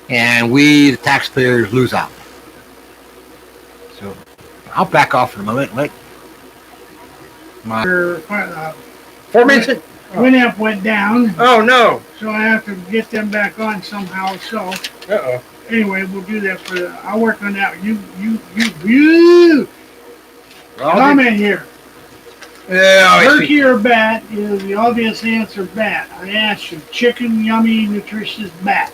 And we, the taxpayers, lose out. So I'll back off for a moment. Let my 4 minutes. Winamp went down. Oh no! So I have to get them back on somehow. So anyway, we'll do that I'll work on that. You comment here. Turkey or bat is the obvious answer. Bat. I asked you. Chicken, yummy, nutritious bat.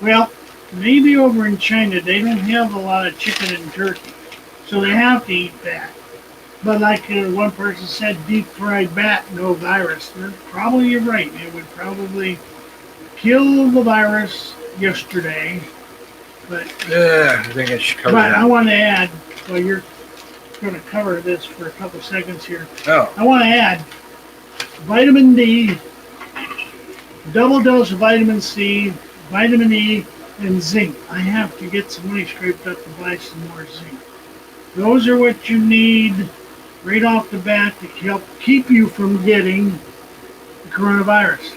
Well, maybe over in China they don't have a lot of chicken and turkey, so they have to eat bat. But like one person said, deep fried bat, no virus. Probably you're right. It would probably kill the virus yesterday. But I think I should cover that. I want to add, well, you're going to cover this for a couple seconds here. Oh. I want to add vitamin D, double dose of vitamin C, vitamin E, and zinc. I have to get some money scraped up to buy some more zinc. Those are what you need right off the bat to help keep you from getting the coronavirus.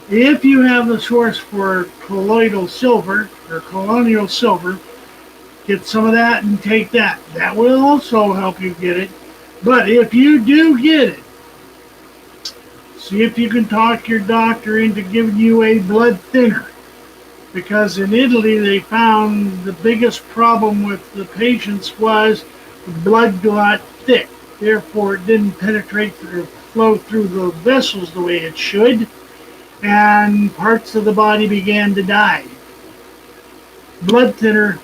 If you have the source for colloidal silver or colonial silver, get some of that and take that. That will also help you get it. But if you do get it, see if you can talk your doctor into giving you a blood thinner. Because in Italy they found the biggest problem with the patients was the blood got thick. Therefore it didn't penetrate or flow through the vessels the way it should. And parts of the body began to die. Blood thinner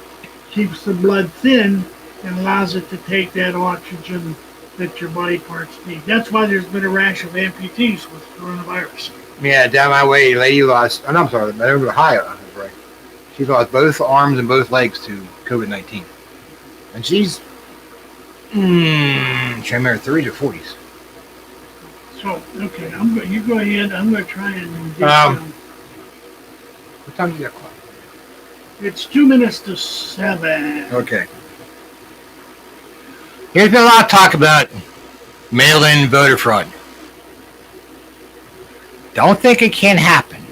keeps the blood thin and allows it to take that oxygen that your body parts need. That's why there's been a rash of amputees with coronavirus. Yeah, down my way, a lady lost, I'm sorry, over Ohio, right? She lost both arms and both legs to COVID-19. And she's, trying to remember, 30s or 40s. So, okay, you go ahead. I'm going to try and get what time do you got clock? It's 7:02. Okay. There's been a lot of talk about mail-in voter fraud. Don't think it can't happen.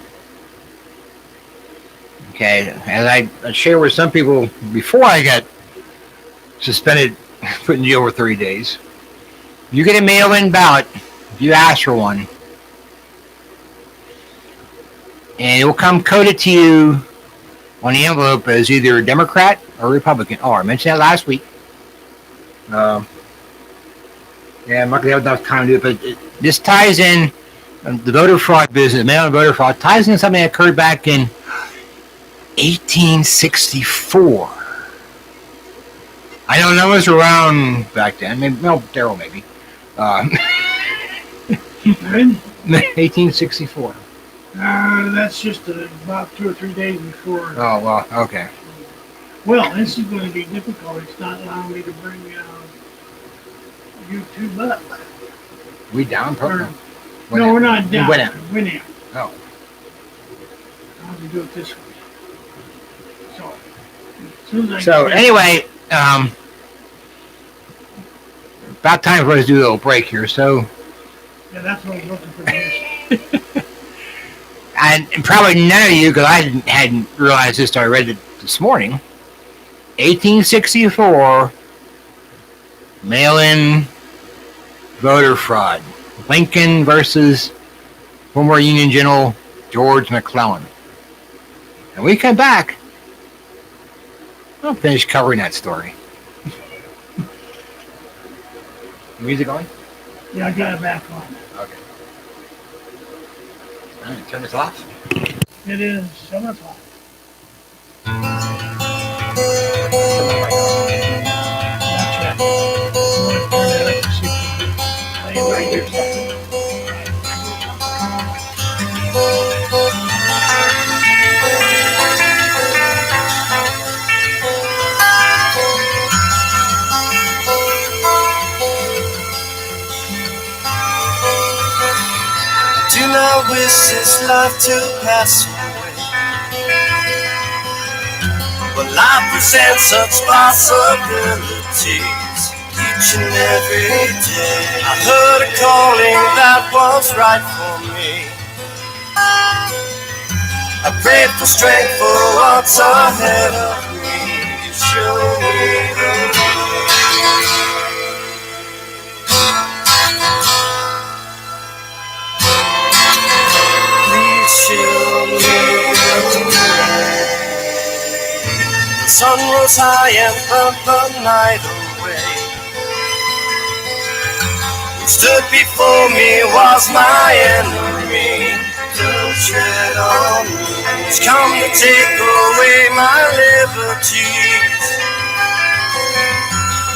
Okay, as I shared with some people before I got suspended, put in jail for 30 days, you get a mail-in ballot, if you ask for one, and it will come coded to you on the envelope as either a Democrat or Republican. Oh, I mentioned that last week. Yeah, I'm not going to have enough time to do it, but this ties in the voter fraud business, mail-in voter fraud, ties in something that occurred back in 1864. I don't know it was around back then. Maybe, no, Daryl maybe. 1864. That's just about 2 or 3 days before. Oh, well, okay. Well, this is going to be difficult. It's not allowing me to bring YouTube up. We down? Or, no, we're not down. Went out. Went in. Oh. I'll have to do it this way. So, as soon as I So, get anyway, about time for us to do a little break here. So, yeah, that's what I was looking for. This. and probably none of you, because I hadn't realized this until I read it this morning. 1864 mail-in voter fraud. Lincoln versus former Union General George McClellan. And we come back, I'll finish covering that story. Music on? Yeah, I got it back on. Okay. All right, turn this off. It is 7 o'clock. That's right. I'm going to turn that up to 60. Play it right here. Do not wish this life to pass away, but life presents such possibilities each and every day. I heard a calling that was right for me. I prayed for strength for what's ahead of me. You show me the way. Show me the way. The sun was high and burned the night away. Who stood before me was my enemy. Don't tread on me. He's come to take away my liberties.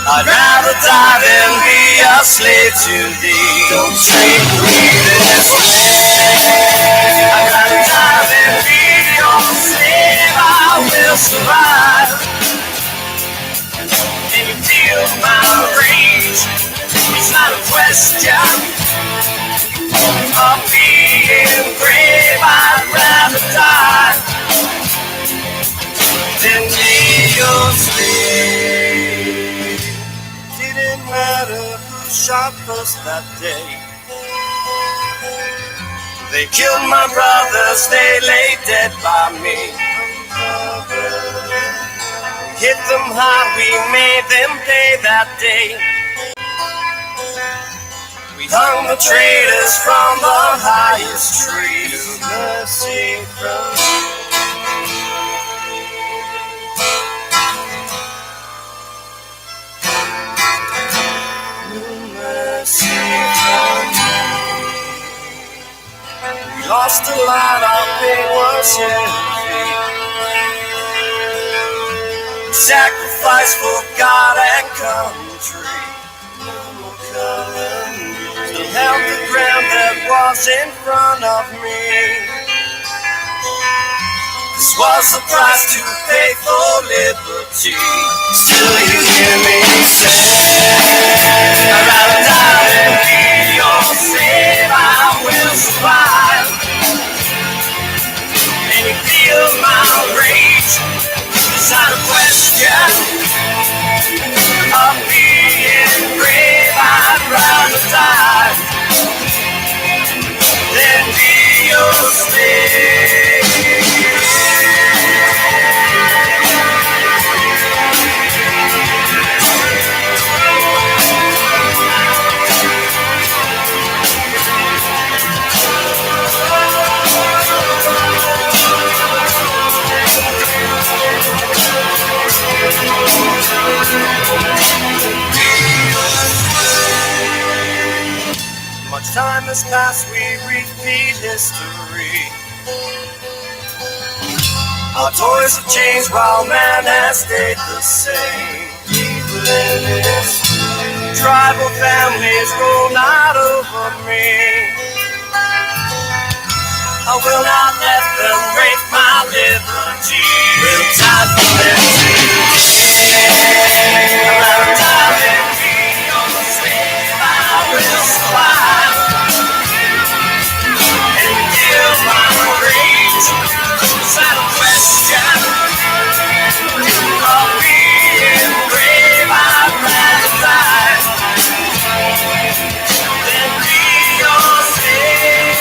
I'd rather die than be a slave to thee. Don't take me this way. I'd rather die than be your slave. I will survive. Can you feel my rage? It's not a question of being brave. I'd rather die than be your slave. Didn't matter who shot first that day. They killed my brothers, they lay dead by me. Hit them hard, we made them pay that day. We hung the traitors from the highest tree. Mercy from lost a lot, our pain was heavy. Sacrifice for God and country. No more calumny. Still held the ground that was in front of me. This was the price to pay for liberty. Still you hear me say, I'd rather die than be your slave. I will survive. And you feel my rage. It's not a question of being brave. I'd rather die than be your slave. Much time has passed, we repeat history. Our toys have changed while man has stayed the same. Evil in history. Tribal families roll not over me. I will not let them break my liberty. Will time for them to I'd rather die than be your slave. I will survive and give my rage without a question of being brave. I'd rather die than be your slave.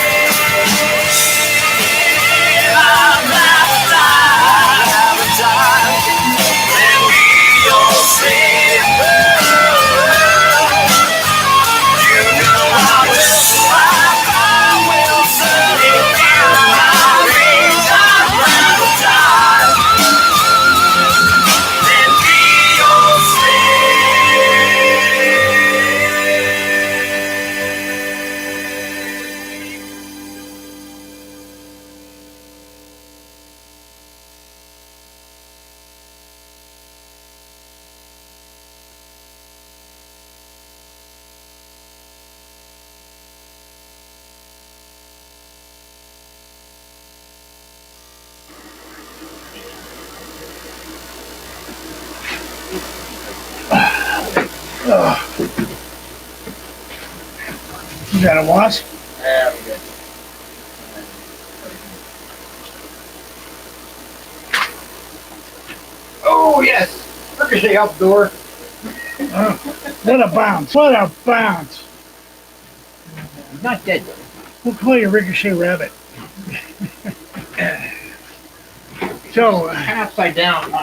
I'd rather die than be your slave. You know I will survive. I will certainly feel my rage. I'd rather die than be your You got a wasp? Yeah, we good. Oh, yes. Ricochet out the door. What a bounce. What a bounce. Not dead, though. We'll call you Ricochet Rabbit. So, Upside down.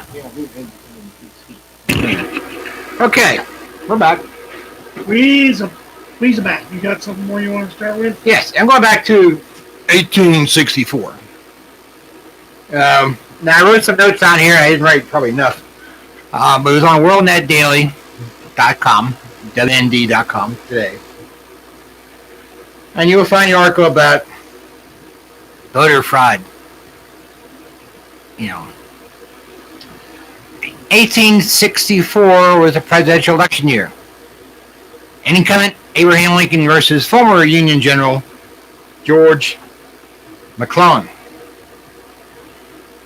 Okay, we're back. please back. You got something more you want to start with? Yes, I'm going back to 1864. Now, I wrote some notes on here. I didn't write probably enough. But it was on worldnetdaily.com, WND.com today. And you will find the article about voter fraud. 1864 was a presidential election year. Incumbent Abraham Lincoln versus former Union General George McClellan,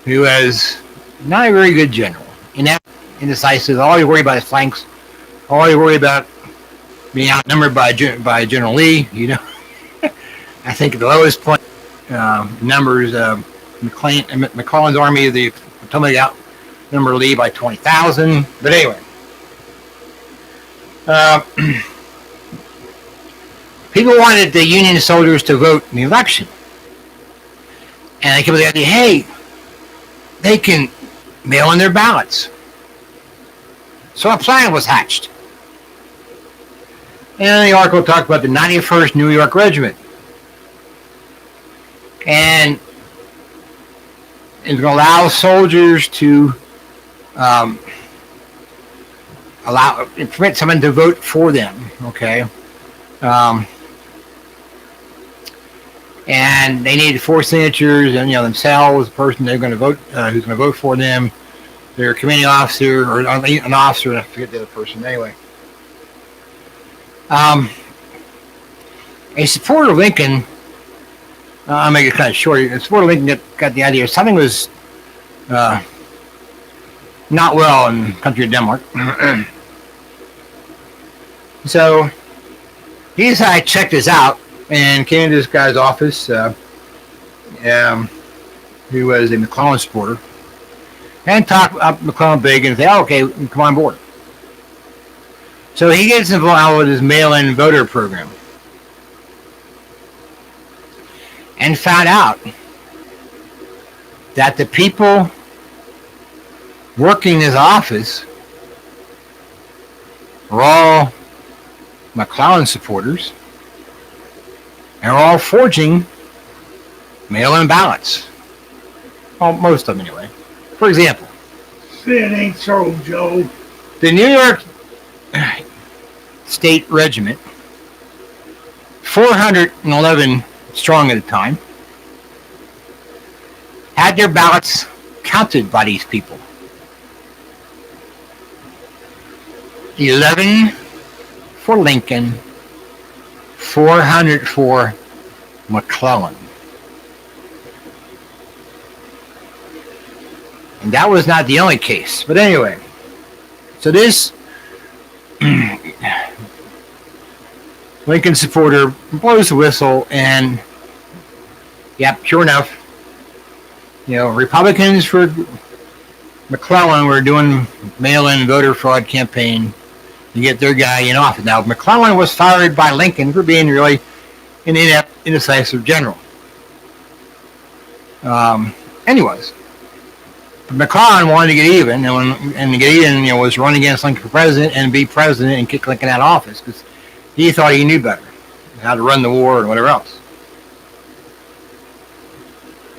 who was not a very good general. Inept, indecisive, always worried about his flanks, always worried about being outnumbered by General Lee. I think at the lowest point numbers, McClellan's army of the Potomac outnumbered Lee by 20,000. But anyway, people wanted the Union soldiers to vote in the election. And they came with the idea, hey, they can mail in their ballots. So a plan was hatched. And the article talked about the 91st New York Regiment. And it's going to allow soldiers to permit someone to vote for them, okay? And they needed 4 signatures, and themselves, the person they're going to vote, who's going to vote for them, their commanding officer or an officer, I forget the other person. Anyway, a supporter of Lincoln, I'll make it kind of short. A supporter of Lincoln got the idea something was not well in the country of Denmark. So he decided to check this out and came to this guy's office, who was a McClellan supporter, and talked up McClellan big and said, okay, come on board. So he gets involved with his mail-in voter program and found out that the people working in his office were all McClellan supporters and were all forging mail-in ballots. Well, most of them anyway. For example, It ain't so, Joe. the New York State Regiment, 411 strong at the time, had their ballots counted by these people. 11 for Lincoln, 400 for McClellan. That was not the only case. But anyway, so this Lincoln supporter blows the whistle, and yep, sure enough, Republicans for McClellan were doing mail-in voter fraud campaign to get their guy in office. Now, McClellan was fired by Lincoln for being really an inept, indecisive general. Anyways, McClellan wanted to get even, and to get even, was run against Lincoln for president and be president and kick Lincoln out of office because he thought he knew better how to run the war and whatever else.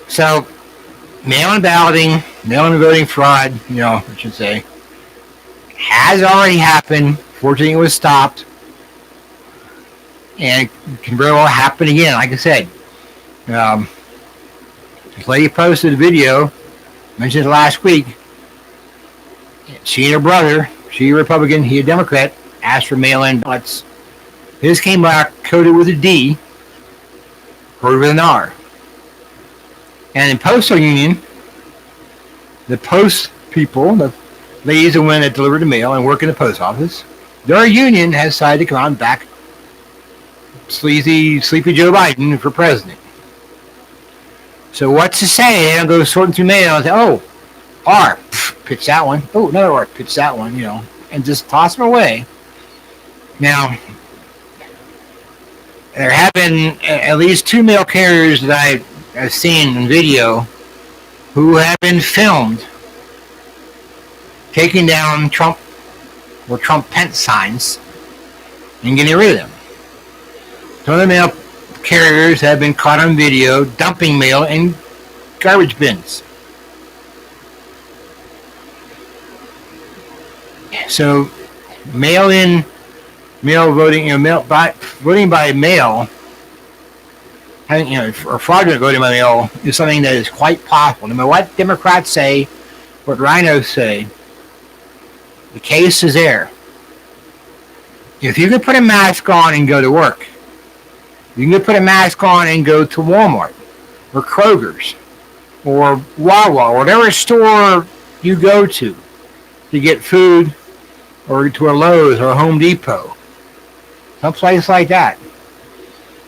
So, mail-in balloting, mail-in voting fraud, I should say, has already happened. Fortunately, it was stopped, and it can very well happen again. Like I said, this lady posted a video, mentioned it last week. She and her brother, she a Republican, he a Democrat, asked for mail-in ballots. His came back coded with a D, coded with an R. And in postal union, the post people, the ladies and women that deliver the mail and work in the post office, their union has decided to come out and back sleepy Joe Biden for president. So what's to say? They'll go sorting through mail and say, oh, R, pitch that one. Oh, another R, pitch that one, and just toss them away. Now, there have been at least 2 mail carriers that I've seen in video who have been filmed taking down Trump or Trump-Pence signs and getting rid of them. Some of the mail carriers have been caught on video dumping mail in garbage bins. So, mail voting, voting by mail, or fraudulent voting by mail is something that is quite possible. No matter what Democrats say, what rhinos say, the case is there. If you can put a mask on and go to work, you can put a mask on and go to Walmart or Kroger's or Wawa or whatever store you go to get food, or to a Lowe's or a Home Depot, someplace like that,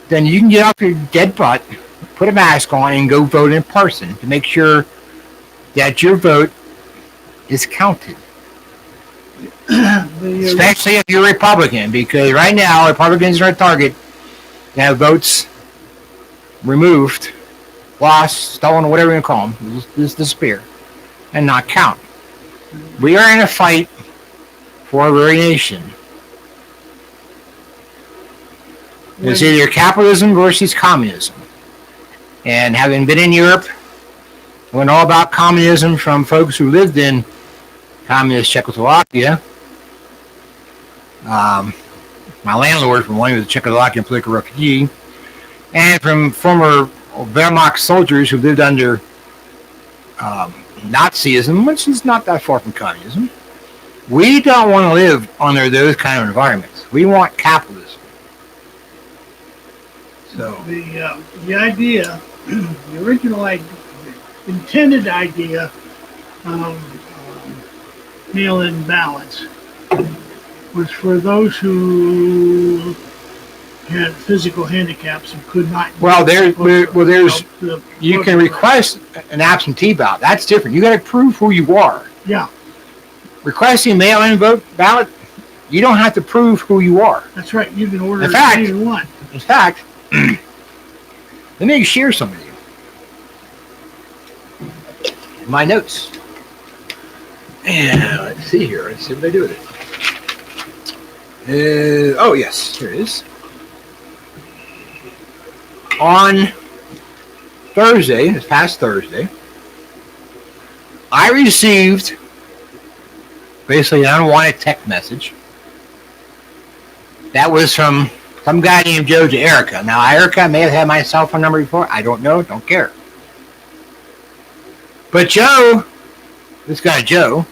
then you can get off your dead butt, put a mask on, and go vote in person to make sure that your vote is counted. Especially if you're a Republican, because right now Republicans are a target to have votes removed, lost, stolen, whatever you want to call them, this disappear, and not count. We are in a fight for our very nation. It's either capitalism versus communism. And having been in Europe, I learned all about communism from folks who lived in communist Czechoslovakia. My landlord, from one, he was a Czechoslovakian political refugee, and from former Wehrmacht soldiers who lived under Nazism, which is not that far from communism. We don't want to live under those kind of environments. We want capitalism. So the idea, the original idea, the intended idea of mail-in ballots was for those who had physical handicaps and could not. Well, you can request an absentee ballot. That's different. You got to prove who you are. Yeah. Requesting mail-in vote ballot, you don't have to prove who you are. That's right. You can order anything you want. In fact, let me share some with you. My notes. And let's see here. Let's see what they do with it. Oh, yes. Here it is. On Thursday, this past Thursday, I received basically an unwanted text message that was from some guy named Joe to Erica. Now, Erica may have had my cell phone number before. I don't know. Don't care. But Joe, this guy Joe,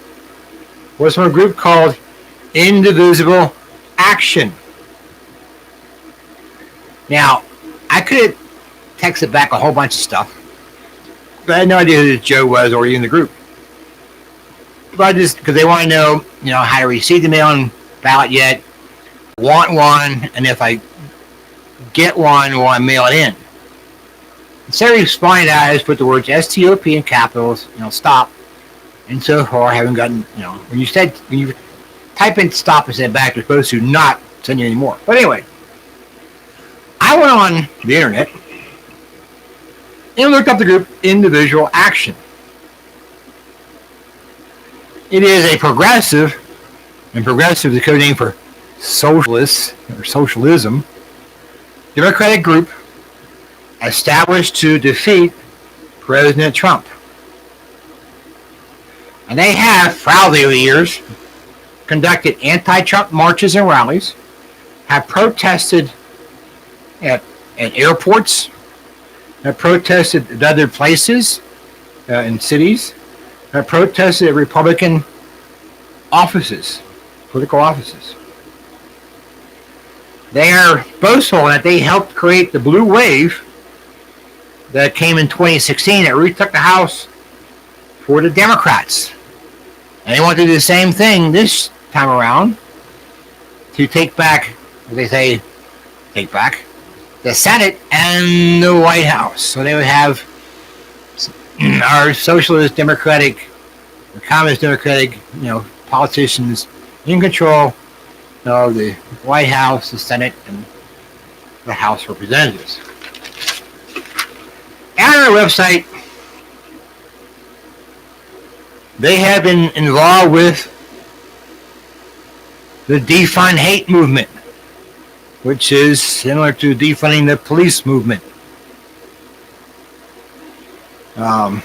was from a group called Indivisible Action. Now, I could have texted back a whole bunch of stuff, but I had no idea who this Joe was or even the group. but just because they want to know, how to receive the mail-in ballot yet, want one, and if I get one, will I mail it in? Instead of responding to that, I just put the words STOP in capitals, stop. And so far, I haven't gotten, when you type in stop and send it back, you're supposed to not send you anymore. But anyway, I went on the internet and looked up the group Individual Action. It is a progressive, and progressive is the code name for socialists or socialism, Democratic group established to defeat President Trump. And they have, proudly over the years, conducted anti-Trump marches and rallies, have protested at airports, have protested at other places in cities, have protested at Republican offices, political offices. They are boastful that they helped create the blue wave that came in 2016 that retook the House for the Democrats. And they want to do the same thing this time around to take back, as they say, take back the Senate and the White House. So they would have our socialist democratic, or communist democratic, politicians in control of the White House, the Senate, and the House of Representatives. And on their website, they have been involved with the defund hate movement, which is similar to defunding the police movement. Now,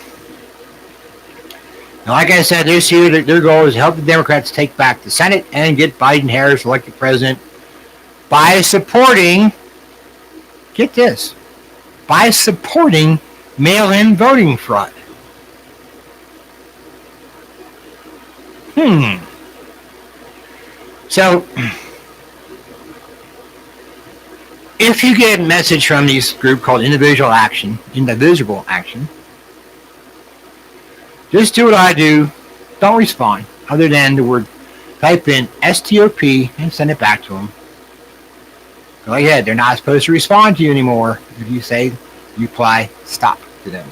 like I said, this year their goal is to help the Democrats take back the Senate and get Biden-Harris elected president by supporting, get this, by supporting mail-in voting fraud. So, if you get a message from this group called Individual Action, just do what I do. Don't respond, other than the word, type in STOP and send it back to them. Like I said, they're not supposed to respond to you anymore if you say, you apply stop to them.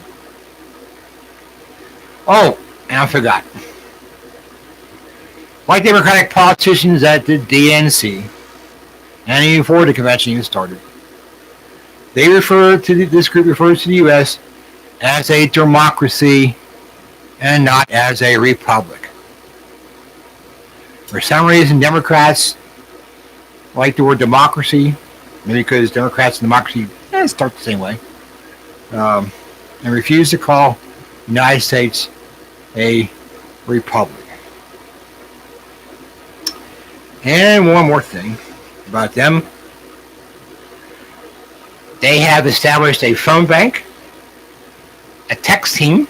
Oh, and I forgot. Like Democratic politicians at the DNC, and even before the convention even started, this group refers to the U.S. as a democracy and not as a republic. For some reason, Democrats like the word democracy, maybe because Democrats and democracy start the same way, and refuse to call the United States a republic. And one more thing about them. They have established a phone bank, a text team,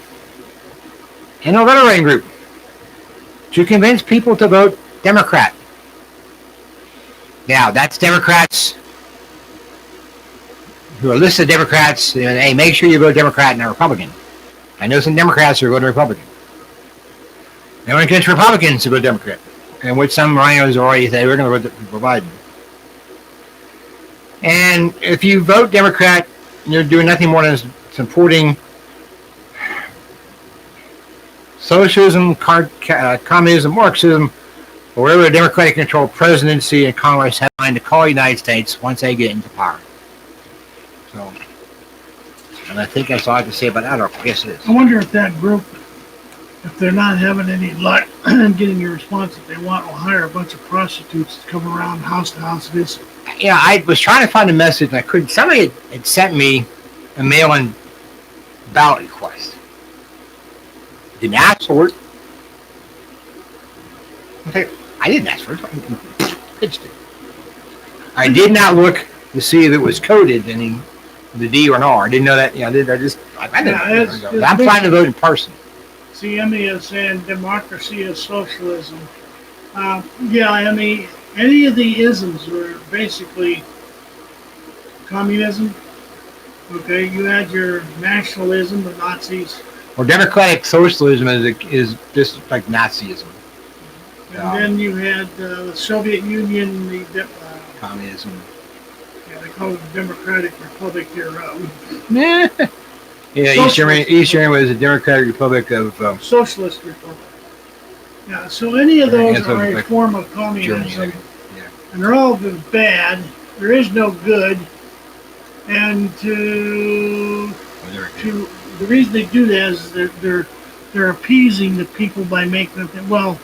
and a letter writing group to convince people to vote Democrat. Now, that's Democrats who are listed Democrats. Hey, make sure you vote Democrat, not Republican. I know some Democrats who are voting Republican. No one against Republicans to vote Democrat. And which some rhinos already say, we're going to vote for Biden. And if you vote Democrat, you're doing nothing more than supporting socialism, communism, Marxism, or whatever the Democratic-controlled presidency and Congress have in mind to call the United States once they get into power. So, and I think that's all I have to say about that. Or yes, it is. I wonder if that group, if they're not having any luck getting the response that they want, will hire a bunch of prostitutes to come around house to house visit. Yeah, I was trying to find a message and I couldn't. Somebody had sent me a mail-in ballot request. Didn't ask for it. Okay, I didn't ask for it. I did not look to see if it was coded in the D or an R. I didn't know that. I didn't know. I'm trying to vote in person. CME is saying democracy is socialism. Any of the isms were basically communism. Okay, you had your nationalism, the Nazis Or democratic socialism is just like Nazism. And then you had the Soviet Union, Communism. yeah, they call it the Democratic Republic here. Yeah, East Germany was a democratic republic of Socialist Republic. Yeah, so any of those Yeah, are a like form of communism, Germany. Yeah. and they're all bad. There is no good, and the reason they do that is they're appeasing the people by making them think, well,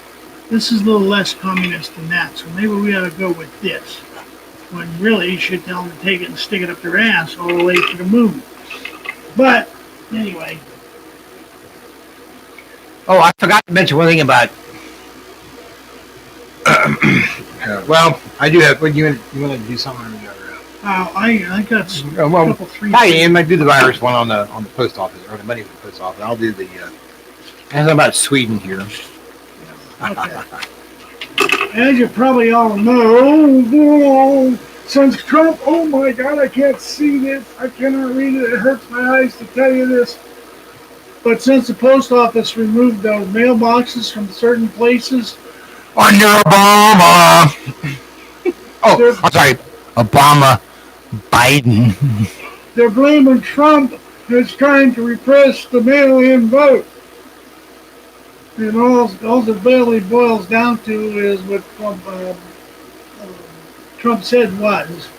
this is a little less communist than that, so maybe we ought to go with this. When really you should tell them to take it and stick it up their ass all the way to the moon. But anyway. Oh, I forgot to mention one thing about. Well, I do have. What you want to do something on the other? I got a couple three. I might do the virus one on the post office or the money for the post office. I'll do the. And about Sweden here. Okay. As you probably all know, since Trump, oh my God, I can't see this. I cannot read it. It hurts my eyes to tell you this. But since the post office removed those mailboxes from certain places. Under Obama. Oh, I'm sorry. Obama. Biden. They're blaming Trump as trying to repress the mail-in vote. And all it really boils down to is what Trump said was,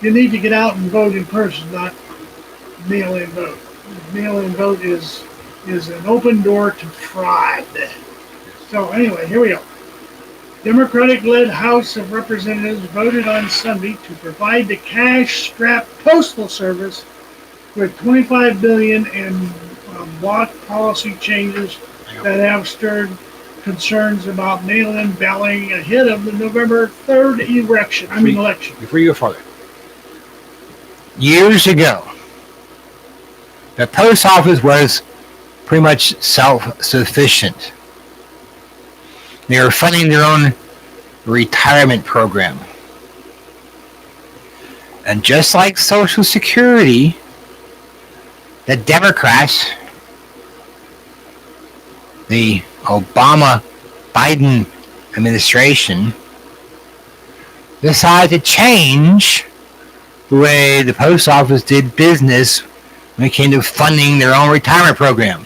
you need to get out and vote in person, not mail-in vote. Mail-in vote is an open door to fraud. So anyway, here we go. Democratic-led House of Representatives voted on Sunday to provide the cash-strapped Postal Service with $25 billion in block policy changes that have stirred concerns about mail-in balloting ahead of the November 3rd election. Before you go further. Years ago, the post office was pretty much self-sufficient. They were funding their own retirement program. And just like Social Security, the Democrats, the Obama-Biden administration, decided to change the way the post office did business when it came to funding their own retirement program.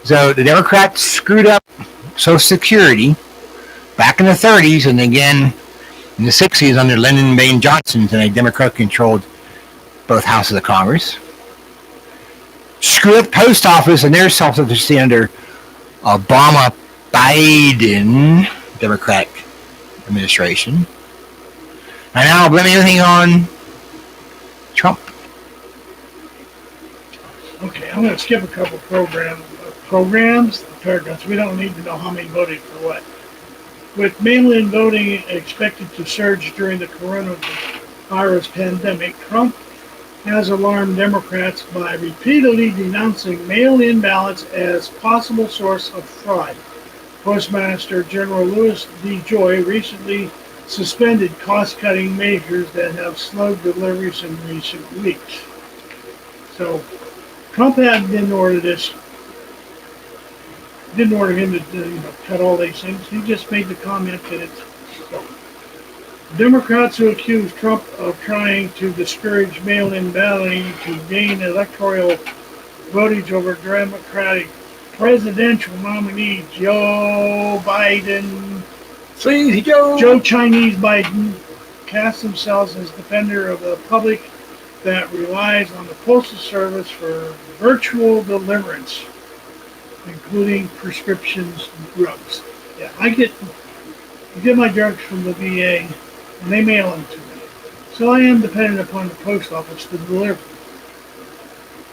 So the Democrats screwed up Social Security back in the 30s and again in the 60s under Lyndon Baines Johnson, and a Democrat controlled both houses of Congress. Screw up post office and their self-sufficiency under Obama Biden Democratic administration. And now blaming everything on Trump. Okay, I'm going to skip a couple paragraphs, we don't need to know how many voted for what. With mail-in voting expected to surge during the coronavirus pandemic, Trump has alarmed Democrats by repeatedly denouncing mail-in ballots as possible source of fraud. Postmaster General Louis D. Joy recently suspended cost-cutting measures that have slowed deliveries in recent weeks. So Trump didn't order him to cut all these things. He just made the comment that it's so. Democrats who accuse Trump of trying to discourage mail-in balloting to gain electoral votage over Democratic presidential nominee Joe Biden, Joe Chinese Biden, cast themselves as defender of the public that relies on the Postal Service for virtual deliverance, including prescriptions and drugs. Yeah, I get my drugs from the VA, and they mail them to me. So I am dependent upon the post office to deliver.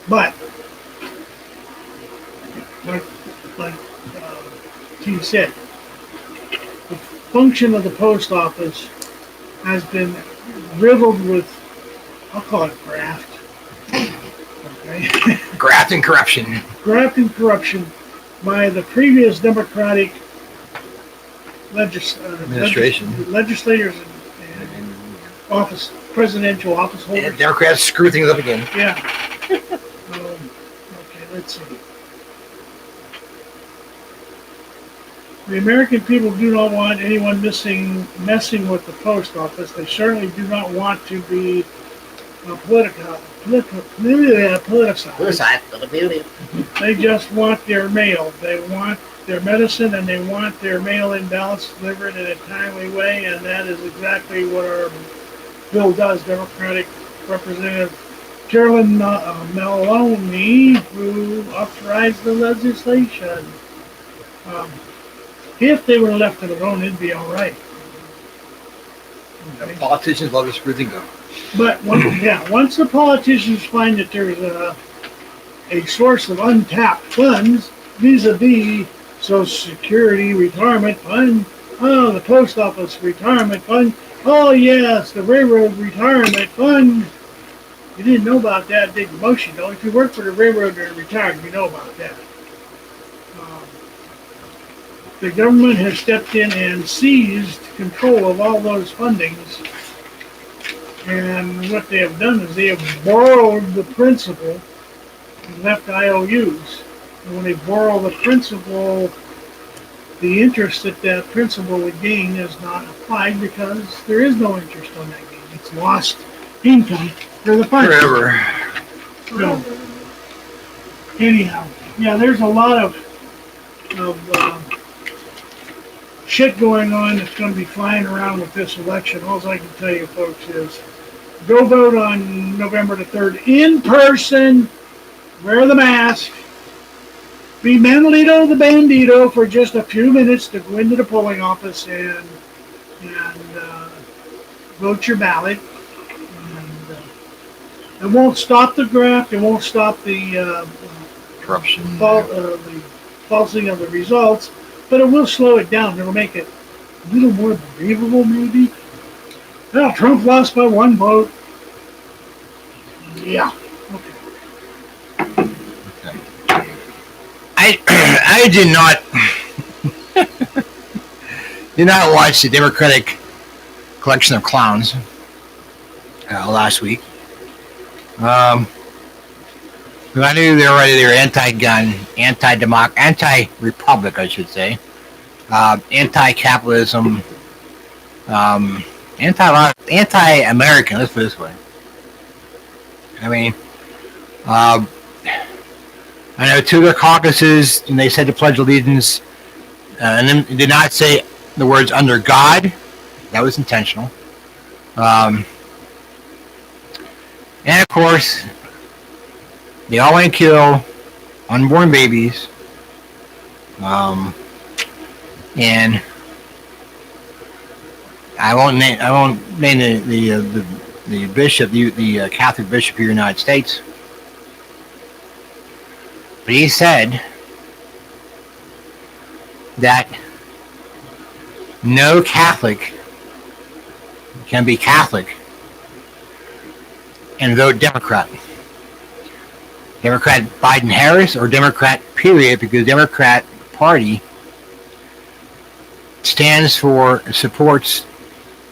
But, like T said, the function of the post office has been riddled with, I'll call it graft. Okay. Graft and corruption. Graft and corruption by the previous Democratic legislators and presidential office holders. And Democrats screw things up again. Yeah. Okay, let's let's see. The American people do not want anyone messing with the post office. They certainly do not want to be politicized. They just want their mail. They want their medicine and they want their mail-in ballots delivered in a timely way, and that is exactly what our bill does. Democratic Representative Carolyn Maloney, who authorized the legislation. If they were left it alone, it'd be all right. Okay. Politicians love to screw things up. But once the politicians find that there's a source of untapped funds, vis-a-vis Social Security retirement fund, the post office retirement fund, oh yes, the railroad retirement fund. You didn't know about that, did you? Most you know. If you work for the railroad and retired, you know about that. The government has stepped in and seized control of all those fundings. And what they have done is they have borrowed the principal and left IOUs. And when they borrow the principal, the interest that principal would gain is not applied because there is no interest on that gain. It's lost income for the fund. Forever. So, anyhow, yeah, there's a lot of shit going on that's going to be flying around with this election. All I can tell you, folks, is go vote on November the 3rd in person, wear the mask, be Manolito the Bandito for just a few minutes to go into the polling office and vote your ballot. And it won't stop the graft. It won't stop the corruption, the falsing of the results. But it will slow it down. It'll make it a little more believable, maybe. Well, Trump lost by 1 vote. Yeah. Okay. I did not watch the Democratic collection of clowns last week. I knew they were anti-gun, anti-republic, I should say, anti-capitalism, anti-American. Let's put it this way. I mean, I know 2 of the caucuses, and they said to pledge allegiance, and then did not say the words "under God." That was intentional. And of course, they all want to kill unborn babies. And I won't name the bishop, the Catholic bishop of the United States. But he said that no Catholic can be Catholic and vote Democrat. Democrat Biden-Harris or Democrat period, because the Democrat Party supports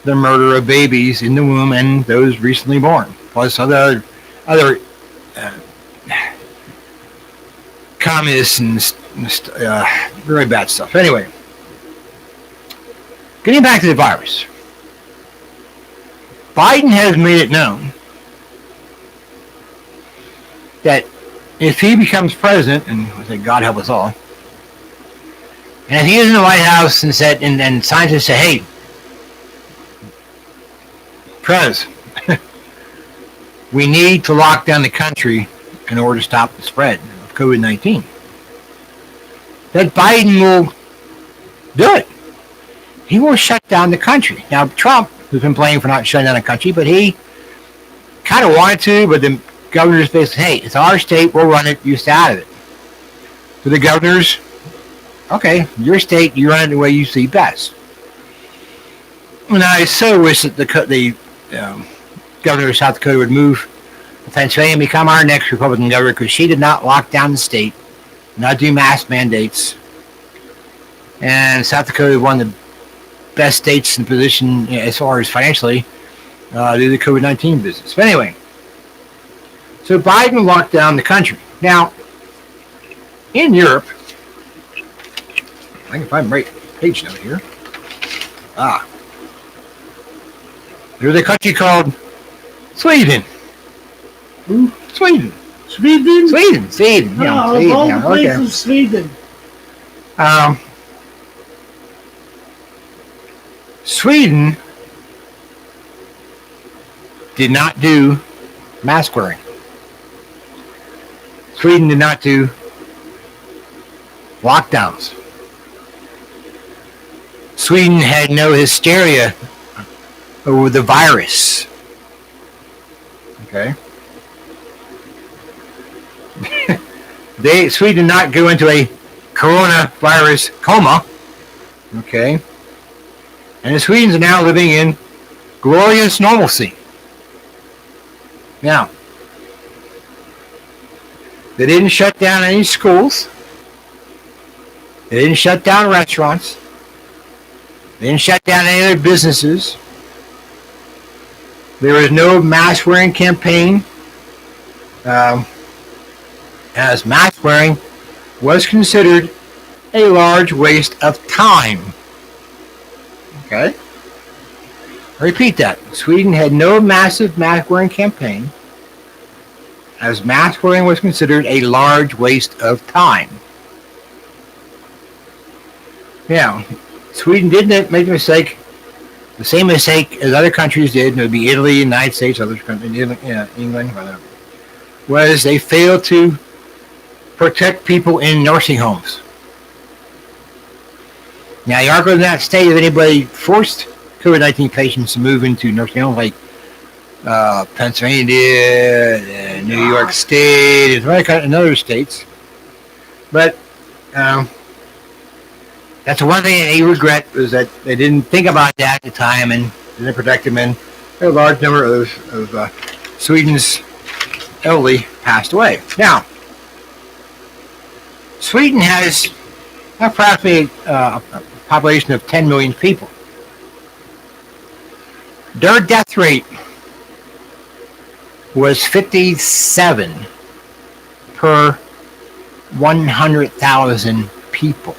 the murder of babies in the womb and those recently born, plus other communists and very bad stuff. Anyway, getting back to the virus, Biden has made it known that if he becomes president, and I say God help us all, and if he is in the White House and said, and scientists say, hey, Prez, we need to lock down the country in order to stop the spread of COVID-19, that Biden will do it. He will shut down the country. Now, Trump has been playing for not shutting down the country, but he kind of wanted to, but the governors basically, hey, it's our state, we'll run it, you stay out of it. So the governors, okay, your state, you run it the way you see best. And I so wish that the governor of South Dakota would move to Pennsylvania and become our next Republican governor, because she did not lock down the state, not do mask mandates. And South Dakota is one of the best states in position as far as financially do the COVID-19 business. But anyway, so Biden locked down the country. Now, in Europe, I can find the right page note here. There's a country called Sweden. Who? Sweden. Sweden? Sweden. Yeah, Oh, Sweden. of all Yeah, the places, okay. Sweden. Sweden did not do mask wearing. Sweden did not do lockdowns. Sweden had no hysteria over the virus. Okay. Sweden did not go into a coronavirus coma. Okay. And the Swedes are now living in glorious normalcy. Now, they didn't shut down any schools. They didn't shut down restaurants. They didn't shut down any other businesses. There was no mask wearing campaign, as mask wearing was considered a large waste of time. Okay? I repeat that. Sweden had no massive mask wearing campaign, as mask wearing was considered a large waste of time. Now, Sweden did make the mistake, the same mistake as other countries did, and it would be Italy, United States, other countries, England, whatever, was they failed to protect people in nursing homes. Now, the article did not state if anybody forced COVID-19 patients to move into nursing homes like Pennsylvania did, New York State, and other states. But that's one thing they regret, is that they didn't think about that at the time and didn't protect them. And a large number of Sweden's elderly passed away. Now, Sweden has approximately a population of 10 million people. Their death rate was 57 per 100,000 people.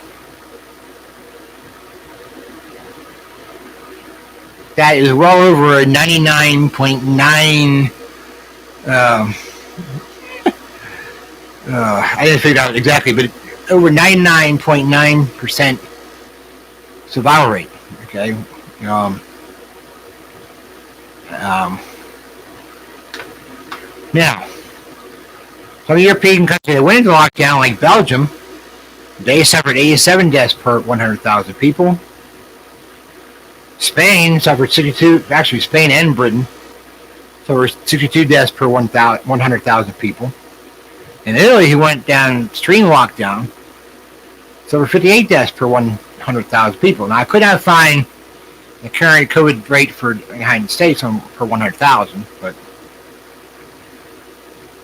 That is well over a 99.9. I didn't figure it out exactly, but over 99.9% survival rate. Okay. Now, some European countries that went into lockdown, like Belgium, they suffered 87 deaths per 100,000 people. Spain suffered 62, actually Spain and Britain suffered 62 deaths per 100,000 people. In Italy, who went down extreme lockdown, suffered 58 deaths per 100,000 people. Now, I could not find the current COVID rate for the United States per 100,000, but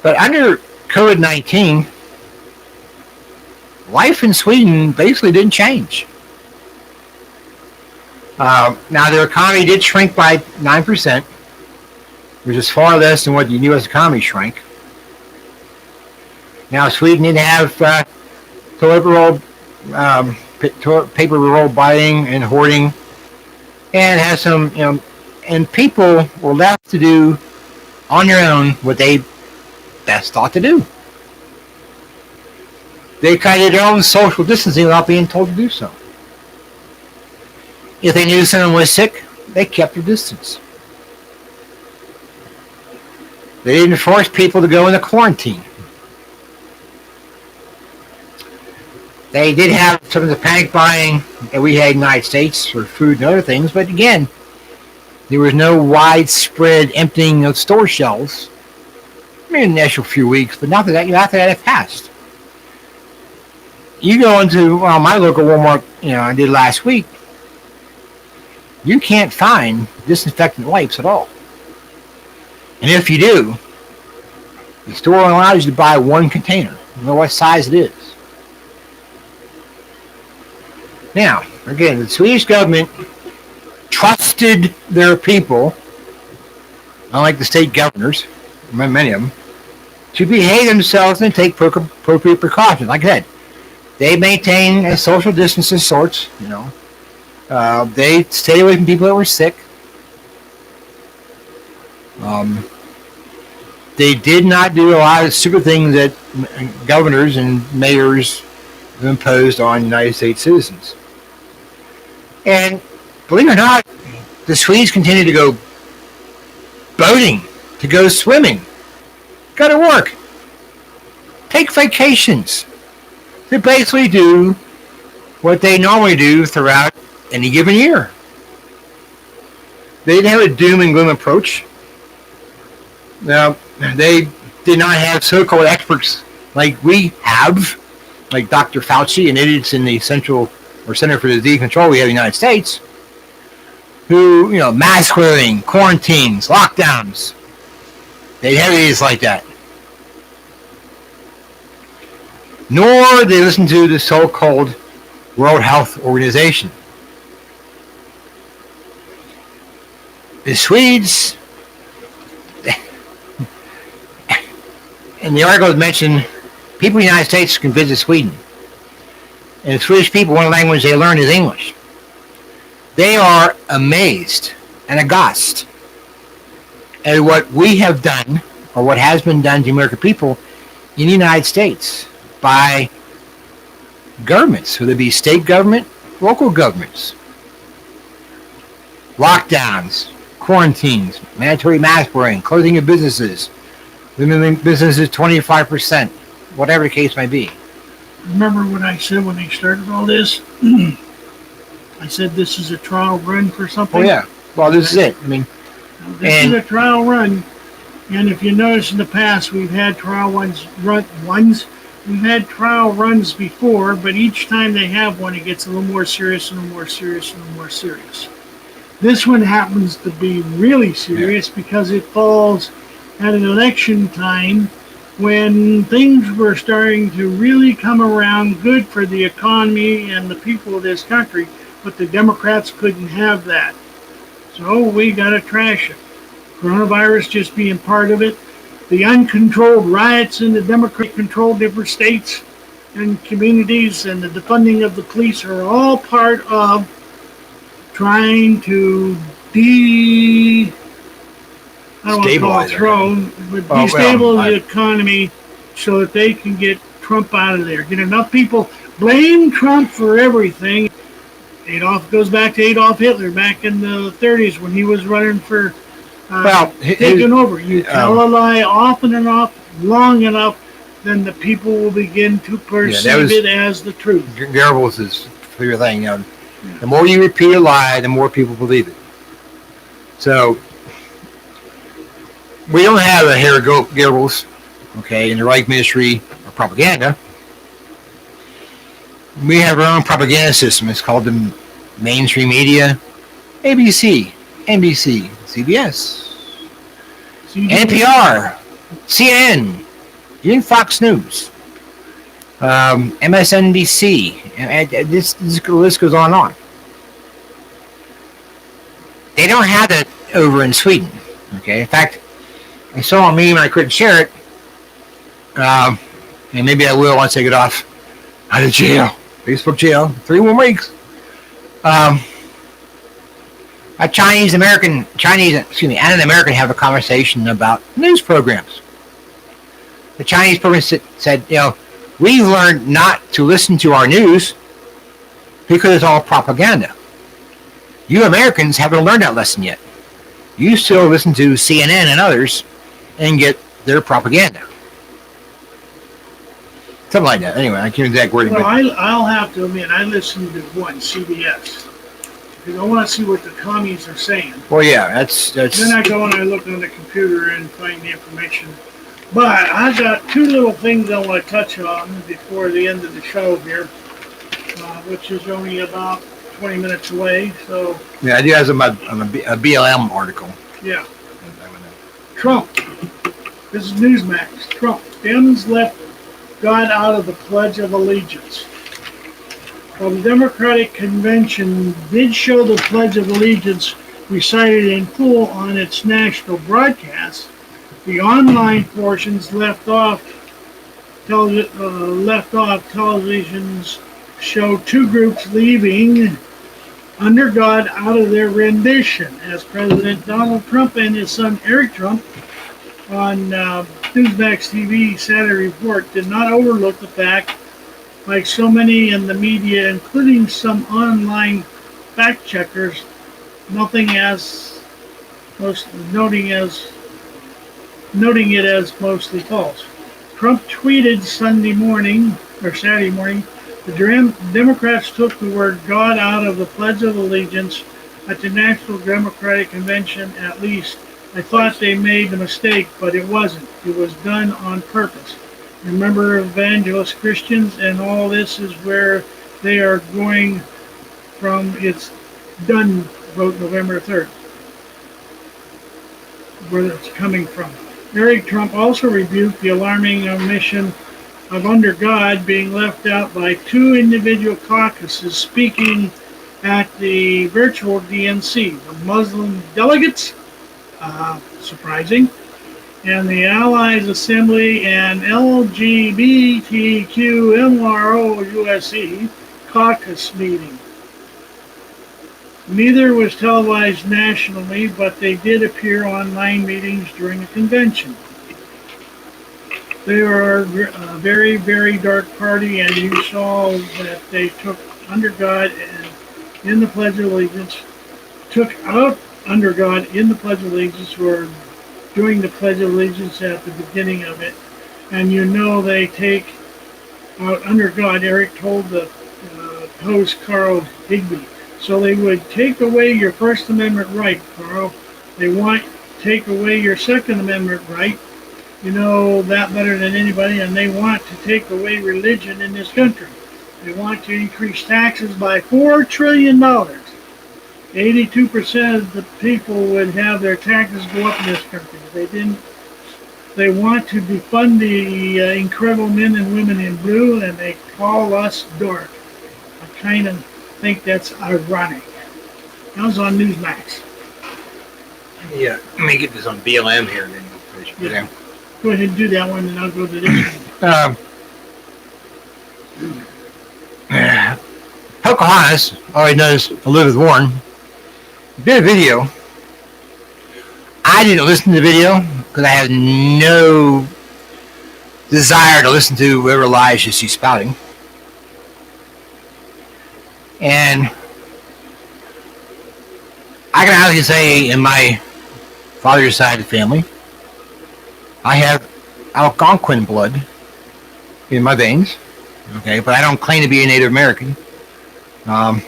under COVID-19, life in Sweden basically didn't change. Now, their economy did shrink by 9%, which is far less than what the U.S. economy shrank. Now, Sweden didn't have paper roll buying and hoarding, and has some, and people were left to do on their own what they best thought to do. They kind of did their own social distancing without being told to do so. If they knew someone was sick, they kept their distance. They didn't force people to go into quarantine. They did have some of the panic buying that we had in the United States for food and other things, but again, there was no widespread emptying of store shelves. I mean, in the initial few weeks, but after that, it passed. You go into my local Walmart, I did last week. You can't find disinfectant wipes at all. And if you do, the store allows you to buy one container. You know what size it is. Now, again, the Swedish government trusted their people, unlike the state governors, many of them, to behave themselves and take appropriate precautions. Like I said, They maintain a social distance of sorts, you know. They stayed away from people that were sick. They did not do a lot of stupid things that governors and mayors have imposed on United States citizens. And believe it or not, the Swedes continue to go boating, to go swimming, go to work, take vacations, to basically do what they normally do throughout any given year. They didn't have a doom and gloom approach. Now, they did not have so-called experts like we have, like Dr. Fauci and idiots in the Center for Disease Control we have in the United States, who, you know, mask wearing, quarantines, lockdowns. They have idiots like that. Nor did they listen to the so-called World Health Organization. The Swedes, in the article mentioned, people in the United States can visit Sweden. And the Swedish people, one language they learn is English. They are amazed and aghast at what we have done, or what has been done to the American people in the United States by governments, whether it be state government, local governments. Lockdowns, quarantines, mandatory mask wearing, closing of businesses, limiting businesses 25%, whatever the case may be. Remember what I said when they started all this? I said this is a trial run for something. Oh yeah. Well, this is it. I mean, this is a trial run, and if you notice in the past, we've had trial runs. We've had trial runs before, but each time they have one, it gets a little more serious and a little more serious and a little more serious. This one happens to be really serious because it falls at an election time when things were starting to really come around good for the economy and the people of this country, but the Democrats couldn't have that. So we got to trash it. Coronavirus just being part of it. The uncontrolled riots in the Democrat-controlled different states and communities and the defunding of the police are all part of trying to destabilize the economy so that they can get Trump out of there. Get enough people blame Trump for everything. Adolf goes back to Adolf Hitler back in the 30s when he was running for taking over. You tell a lie often enough, long enough, then the people will begin to perceive it as the truth. Goebbels is your thing. You know, the more you repeat a lie, the more people believe it. So we don't have a Herr Goebbels, okay, in the Reich Ministry of Propaganda. We have our own propaganda system. It's called the mainstream media, ABC, NBC, CBS, NPR, CNN, even Fox News, MSNBC, and this list goes on and on. They don't have that over in Sweden. Okay, in fact, I saw a meme and I couldn't share it, and maybe I will once I get off out of jail, Facebook jail, 3 more weeks. An American have a conversation about news programs. The Chinese person said, you know, we've learned not to listen to our news because it's all propaganda. You Americans haven't learned that lesson yet. You still listen to CNN and others and get their propaganda. Something like that. Anyway, I can't exact wording. Well, I'll have to admit, I listened to CBS. Because I want to see what the commies are saying. Well, yeah, that's. Then I go and I look on the computer and find the information. But I've got 2 little things I want to touch on before the end of the show here, which is only about 20 minutes away. So. Yeah, I do have a BLM article. Yeah. Trump. This is Newsmax. Trump. Dems left God out of the Pledge of Allegiance. While the Democratic Convention did show the Pledge of Allegiance recited in full on its national broadcast, the online portions left off left off, televisions show two groups leaving under God out of their rendition, as President Donald Trump and his son Eric Trump on Newsmax TV Saturday Report did not overlook the fact, like so many in the media, including some online fact checkers, nothing as most noting it as mostly false. Trump tweeted Saturday morning, the Democrats took the word God out of the Pledge of Allegiance at the National Democratic Convention at least. I thought they made the mistake, but it wasn't. It was done on purpose. Remember, evangelist Christians, and all this is where they are going from. It's done, vote November 3rd, where it's coming from. Eric Trump also rebuked the alarming omission of Under God being left out by two individual caucuses speaking at the virtual DNC, the Muslim delegates, surprising, and the Allies Assembly and LGBTQ caucus meeting. Neither was televised nationally, but they did appear online meetings during the convention. They were a very, very dark party, and you saw that they took Under God and in the Pledge of Allegiance, took out Under God in the Pledge of Allegiance, were doing the Pledge of Allegiance at the beginning of it, and you know they take out Under God. Eric told the host Carl Higby. So they would take away your First Amendment right, Carl. They want to take away your Second Amendment right. You know that better than anybody, and they want to take away religion in this country. They want to increase taxes by $4 trillion. 82% of the people would have their taxes go up in this country. They didn't. They want to defund the incredible men and women in blue, and they call us dark. I kind of think that's ironic. That was on Newsmax. Yeah, let me get this on BLM here. Then yeah. Go ahead and do that one, and I'll go to this one. Pocahontas, already knows Elizabeth Warren, did a video. I didn't listen to the video because I have no desire to listen to whatever lies she's spouting. And I can honestly say, in my father's side of the family, I have Algonquin blood in my veins. Okay, but I don't claim to be a Native American. But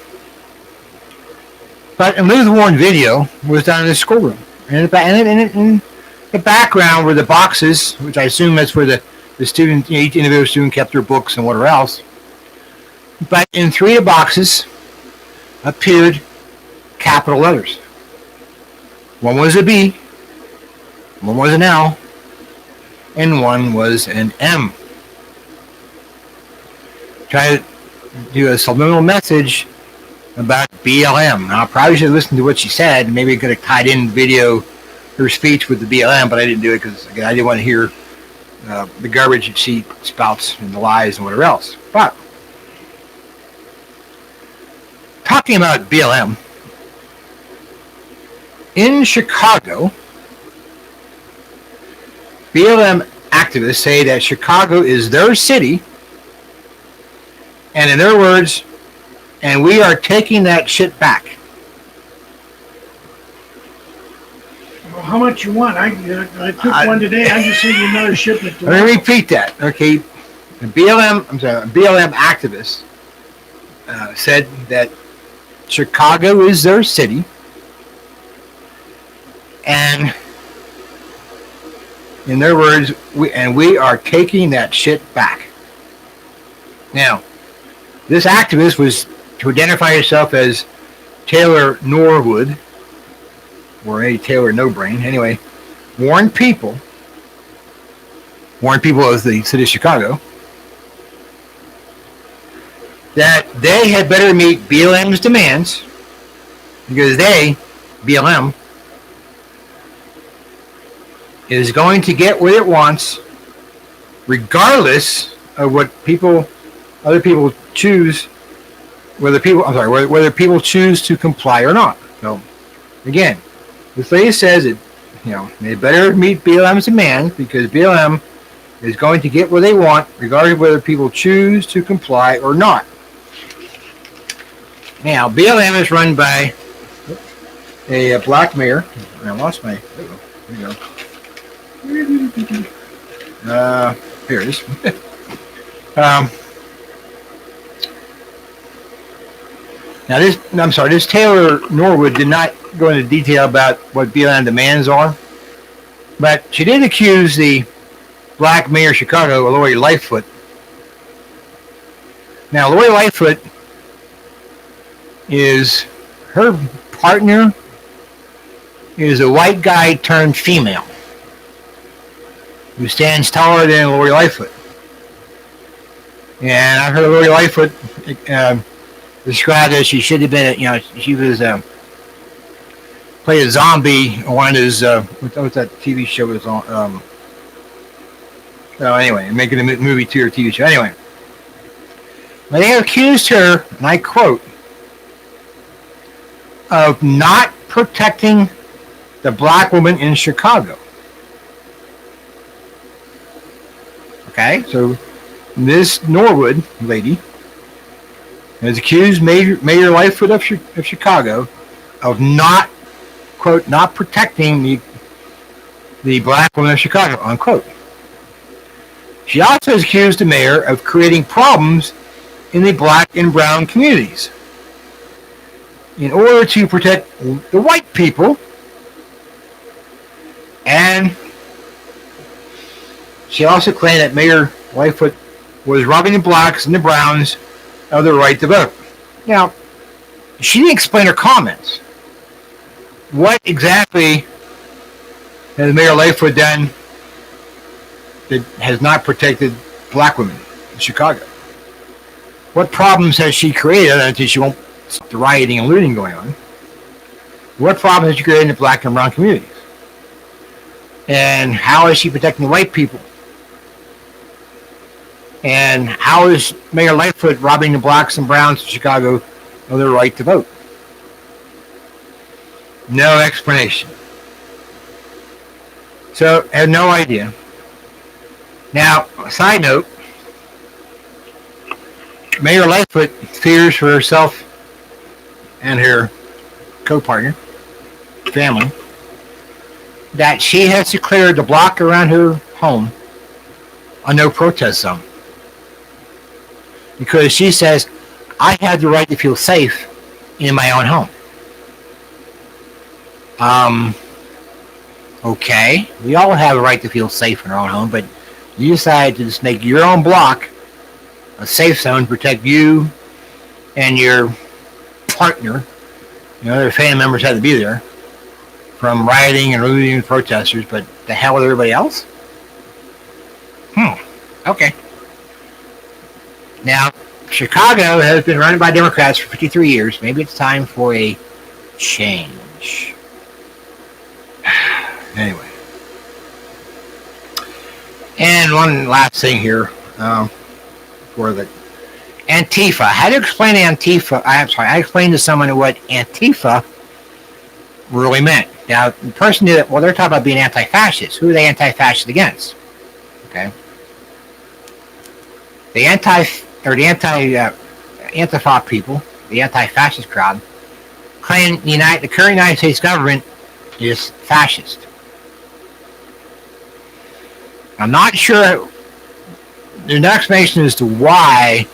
in Elizabeth Warren's video was done in the schoolroom, and in the background were the boxes, which I assume that's where the student, each individual student kept their books and whatever else. But in three of the boxes appeared capital letters. One was a B, one was an L, and one was an M. Try to do a subliminal message about BLM. Now, I probably should have listened to what she said. Maybe I could have tied in video her speech with the BLM, but I didn't do it because, again, I didn't want to hear the garbage that she spouts and the lies and whatever else. But talking about BLM, in Chicago, BLM activists say that Chicago is their city, and in their words, and we are taking that shit back. Well, how much you want? I took one today. I just sent you another shipment tomorrow. Let me repeat that, okay? BLM activists said that Chicago is their city, and in their words, we are taking that shit back. Now, this activist was to identify herself as Taylor Norwood, or a Taylor No Brain. Anyway, warned people of the city of Chicago that they had better meet BLM's demands because BLM, is going to get what it wants regardless of what other people choose, whether people choose to comply or not. So, again, this lady says that, they better meet BLM as a man because BLM is going to get what they want, regardless of whether people choose to comply or not. Now, BLM is run by a black mayor. I lost my. There you go. Here it is. This Taylor Norwood did not go into detail about what BLM demands are, but she did accuse the black mayor of Chicago, Lori Lightfoot. Now, Lori Lightfoot her partner is a white guy turned female who stands taller than Lori Lightfoot. And I've heard Lori Lightfoot described as she should have been, she was played a zombie on one of his, what's that TV show was on? Anyway, making a movie too or TV show. Anyway, they accused her, and I quote, of not protecting the black woman in Chicago. Okay, so this Norwood lady has accused Mayor Lightfoot of Chicago of not, quote, not protecting the black woman of Chicago, unquote. She also has accused the mayor of creating problems in the black and brown communities in order to protect the white people. And she also claimed that Mayor Lightfoot was robbing the blacks and the browns of their right to vote. Now, she didn't explain her comments. What exactly has Mayor Lightfoot done that has not protected black women in Chicago? What problems has she created until she won't stop the rioting and looting going on? What problems has she created in the black and brown communities? And how is she protecting the white people? And how is Mayor Lightfoot robbing the blacks and browns of Chicago of their right to vote? No explanation. So, I have no idea. Now, a side note, Mayor Lightfoot fears for herself and her co-partner, family, that she has declared the block around her home a no protest zone. Because she says, I have the right to feel safe in my own home. Okay, we all have a right to feel safe in our own home, but you decide to just make your own block a safe zone to protect you and your partner. Their family members had to be there from rioting and looting and protesters, but the hell with everybody else? Okay. Now, Chicago has been run by Democrats for 53 years. Maybe it's time for a change. Anyway. And one last thing here for the Antifa. How to explain Antifa? I explained to someone what Antifa really meant. Now, the person knew that, they're talking about being anti-fascist. Who are they anti-fascist against? Okay. The Antifa people, the anti-fascist crowd, claim the current United States government is fascist. I'm not sure. There's no explanation as to why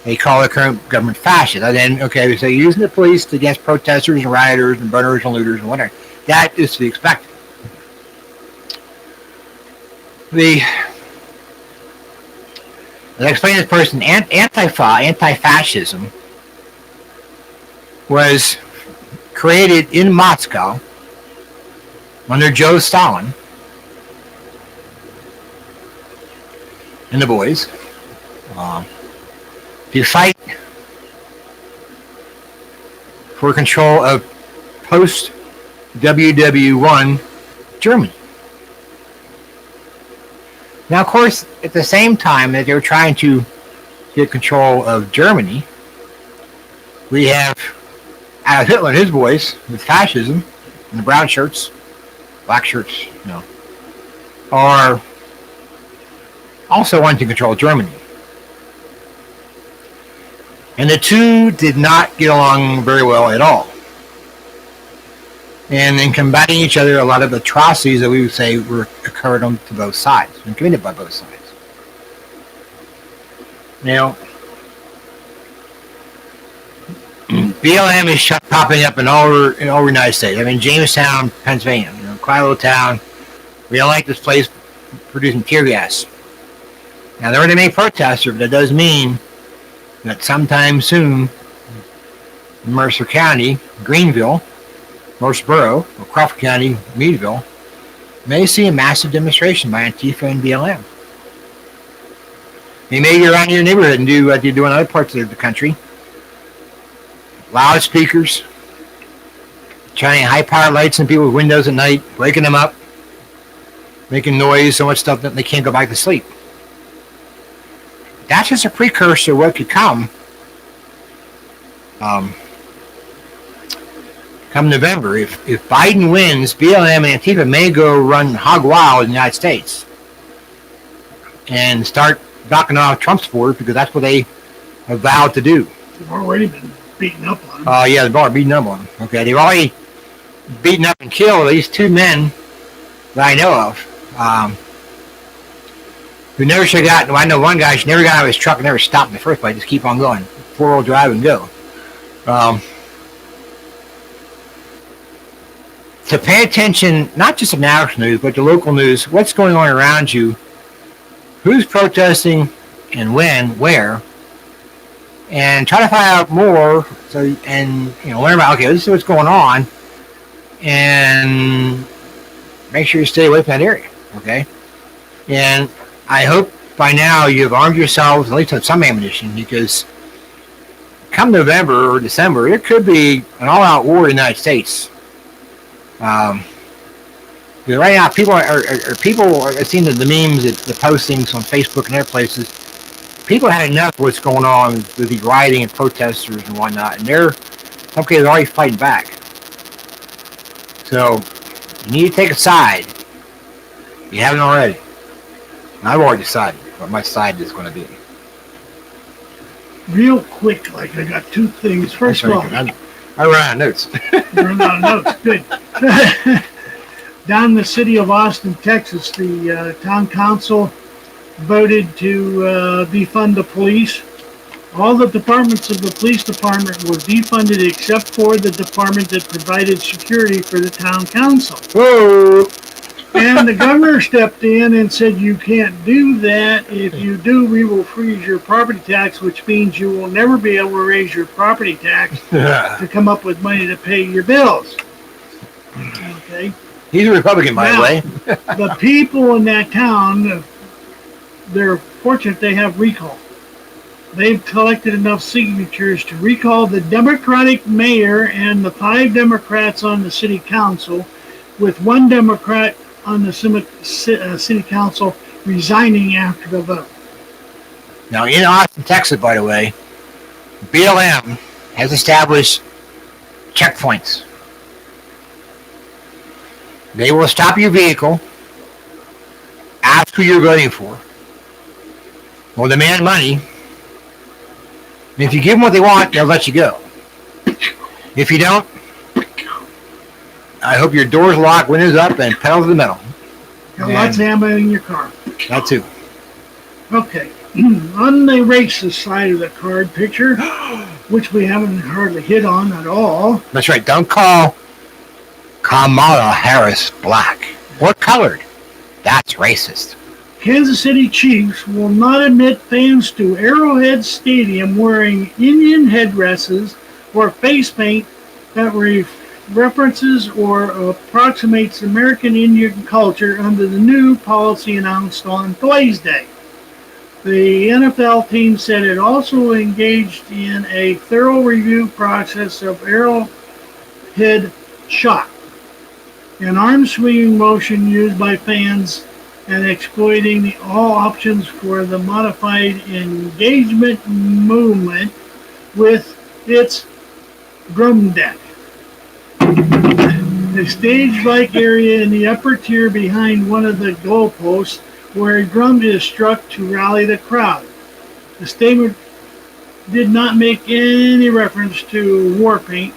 they call the current government fascist. And then, okay, so using the police against protesters and rioters and burners and looters and whatever. That is to be expected. As I explained to this person, Antifa, anti-fascism, was created in Moscow under Joe Stalin and the boys to fight for control of post-WW1 Germany. Now, of course, at the same time that they were trying to get control of Germany, we have Adolf Hitler and his boys with fascism and the brown shirts, black shirts, are also wanting to control Germany. And the two did not get along very well at all. And in combating each other, a lot of atrocities that we would say were occurred on to both sides and committed by both sides. Now, BLM is popping up in all over the United States. I mean, Jamestown, Pennsylvania, quiet little town. We don't like this place producing tear gas. Now, there are many protesters, but that does mean that sometime soon, Mercer County, Greenville, Mercerboro, or Crawford County, Meadville, may see a massive demonstration by Antifa and BLM. They may get around your neighborhood and do what they do in other parts of the country. Loudspeakers, shining high-powered lights in people's windows at night, waking them up, making noise, so much stuff that they can't go back to sleep. That's just a precursor to what could come. Come November, if Biden wins, BLM and Antifa may go run hog wild in the United States and start knocking off Trump's supporters because that's what they have vowed to do. They've already been beaten up on him. Yeah, they've already beaten up on him. Okay, they've already beaten up and killed at least 2 men that I know of. Who never should have gotten. Well, I know one guy, she never got out of his truck and never stopped in the first place. Just keep on going. 4-wheel drive and go. To pay attention, not just to national news, but to local news, what's going on around you, who's protesting, and when, where, and try to find out more. So, and learn about, okay, this is what's going on, and make sure you stay away from that area. Okay, and I hope by now you've armed yourselves at least with some ammunition, because come November or December, there could be an all-out war in the United States. Right now, people are seeing the memes, the postings on Facebook and other places. People had enough of what's going on with the rioting and protesters and whatnot, and they're already fighting back. So you need to take a side. If you haven't already. I've already decided what my side is going to be. Real quick, I got 2 things. First of all, I ran out of notes. You ran out of notes. Good. Down in the city of Austin, Texas, the town council voted to defund the police. All the departments of the police department were defunded except for the department that provided security for the town council. Whoa! And the governor stepped in and said, you can't do that. If you do, we will freeze your property tax, which means you will never be able to raise your property tax to come up with money to pay your bills. Okay. He's a Republican, by the way. The people in that town, they're fortunate they have recall. They've collected enough signatures to recall the Democratic mayor and the 5 Democrats on the city council, with 1 Democrat on the city council resigning after the vote. Now, in Austin, Texas, by the way, BLM has established checkpoints. They will stop your vehicle, ask who you're voting for, will demand money, and if you give them what they want, they'll let you go. If you don't, I hope your door's locked, windows up, and pedal to the metal. Got lots of ammo in your car. That too. Okay. On the racist side of the card picture, which we haven't hardly hit on at all. That's right. Don't call Kamala Harris black or colored. That's racist. Kansas City Chiefs will not admit fans to Arrowhead Stadium wearing Indian headdresses or face paint that references or approximates American Indian culture under the new policy announced on Thursday. The NFL team said it also engaged in a thorough review process of Arrowhead shot, an arm swinging motion used by fans and exploiting all options for the modified engagement movement with its drum deck. The stage-like area in the upper tier behind one of the goalposts where a drum is struck to rally the crowd. The statement did not make any reference to war paint,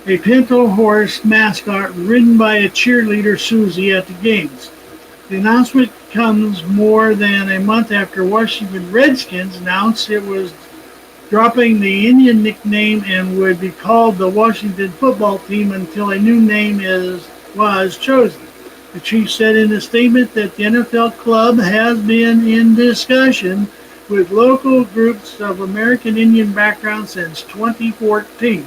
a pinto horse mascot ridden by a cheerleader Susie at the games. The announcement comes more than a month after Washington Redskins announced it was dropping the Indian nickname and would be called the Washington Football Team until a new name was chosen. The chief said in a statement that the NFL club has been in discussion with local groups of American Indian background since 2014.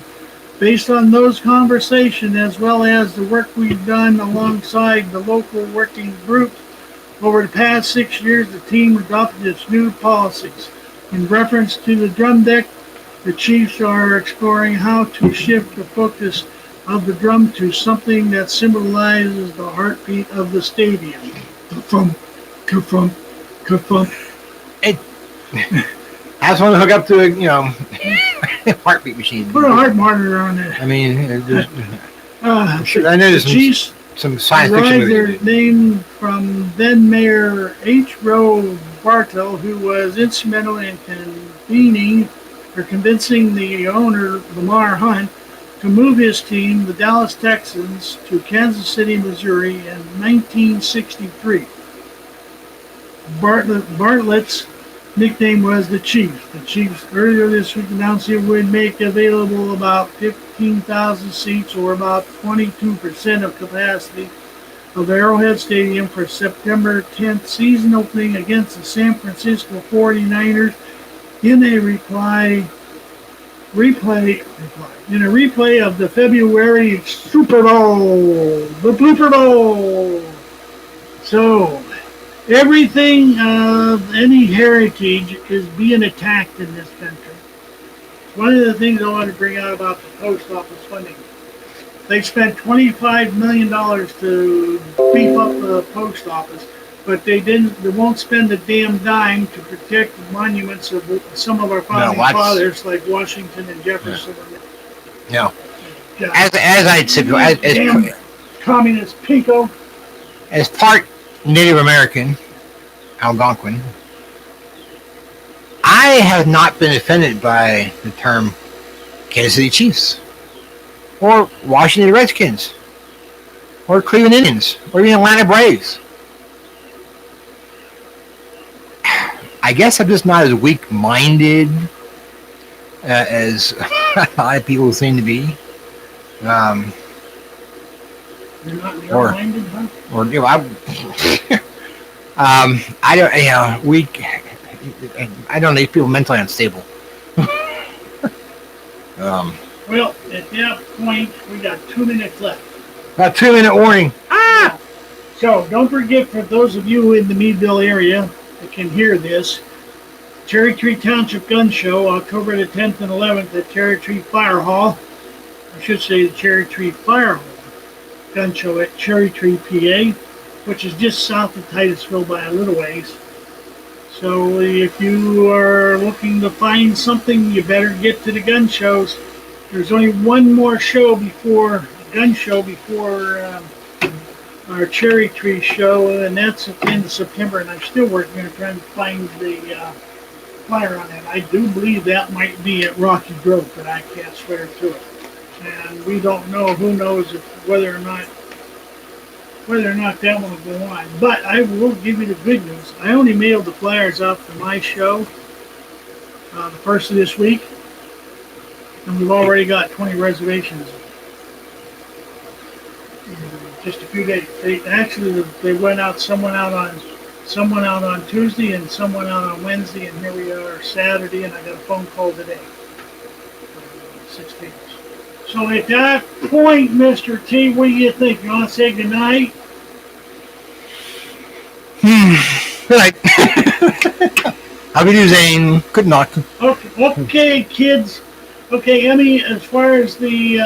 Based on those conversations, as well as the work we've done alongside the local working group over the past 6 years, the team adopted its new policies. In reference to the drum deck, the Chiefs are exploring how to shift the focus of the drum to something that symbolizes the heartbeat of the stadium. Ka-thump, ka-thump, ka-thump. I just want to hook up to a, heartbeat machine. Put a heart monitor on it. I mean, I know there's Chiefs some science fiction derived movies. their name from then Mayor H. Rowe Bartow, who was instrumental in convincing the owner, Lamar Hunt, to move his team, the Dallas Texans, to Kansas City, Missouri in 1963. Bartlett's nickname was the Chiefs. The Chiefs earlier this week announced it would make available about 15,000 seats, or about 22% of capacity of Arrowhead Stadium for September 10th season opening against the San Francisco 49ers in a replay of the February Super Bowl, the Blooper Bowl. So, everything of any heritage is being attacked in this country. One of the things I want to bring out about the post office funding. They spent $25 million to beef up the post office, but they won't spend a damn dime to protect the monuments of some of our founding fathers like Washington and Jefferson. Yeah. As I'd said, damn communist pinko. As part Native American, Algonquin, I have not been offended by the term Kansas City Chiefs, or Washington Redskins, or Cleveland Indians, or even Atlanta Braves. I guess I'm just not as weak-minded as a lot of people seem to be. You're not narrow-minded, huh? Or I don't, weak. I don't know, these people mentally unstable. Well, at that point, we got 2 minutes left. About 2-minute warning. So, don't forget, for those of you in the Meadville area that can hear this, Cherry Tree Township Gun Show, October the 10th and 11th at Cherry Tree Fire Hall. I should say the Cherry Tree Fire Hall Gun Show at Cherry Tree, PA, which is just south of Titusville by a little ways. So if you are looking to find something, you better get to the gun shows. There's only one more show before the gun show before our Cherry Tree show, and that's at the end of September, and I'm still working on trying to find the flyer on that. I do believe that might be at Rocky Grove, but I can't swear to it. And we don't know, who knows whether or not that one will go on. But I will give you the good news. I only mailed the flyers out for my show the first of this week, and we've already got 20 reservations in just a few days. They went out, someone out on Tuesday and someone out on Wednesday, and here we are Saturday, and I got a phone call today. 6 people. So at that point, Mr. T, what do you think? You want to say goodnight? Good night. How do you do, Zane? Good night. Okay, kids. Okay, Emmy, as far as the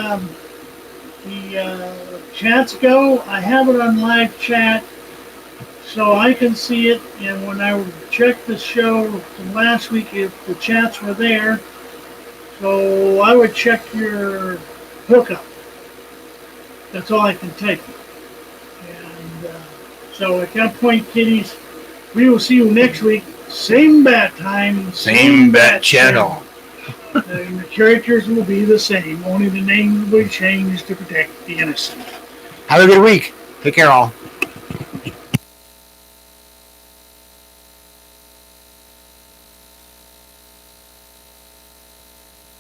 chats go, I have it on live chat. so I can see it. And when I checked the show from last week, if the chats were there, so I would check your hookup. That's all I can take. And so at that point, kiddies, we will see you next week. Same bat time, Same bat channel. And the characters will be the same. Only the names will be changed to protect the innocent. Have a good week. Take care, all.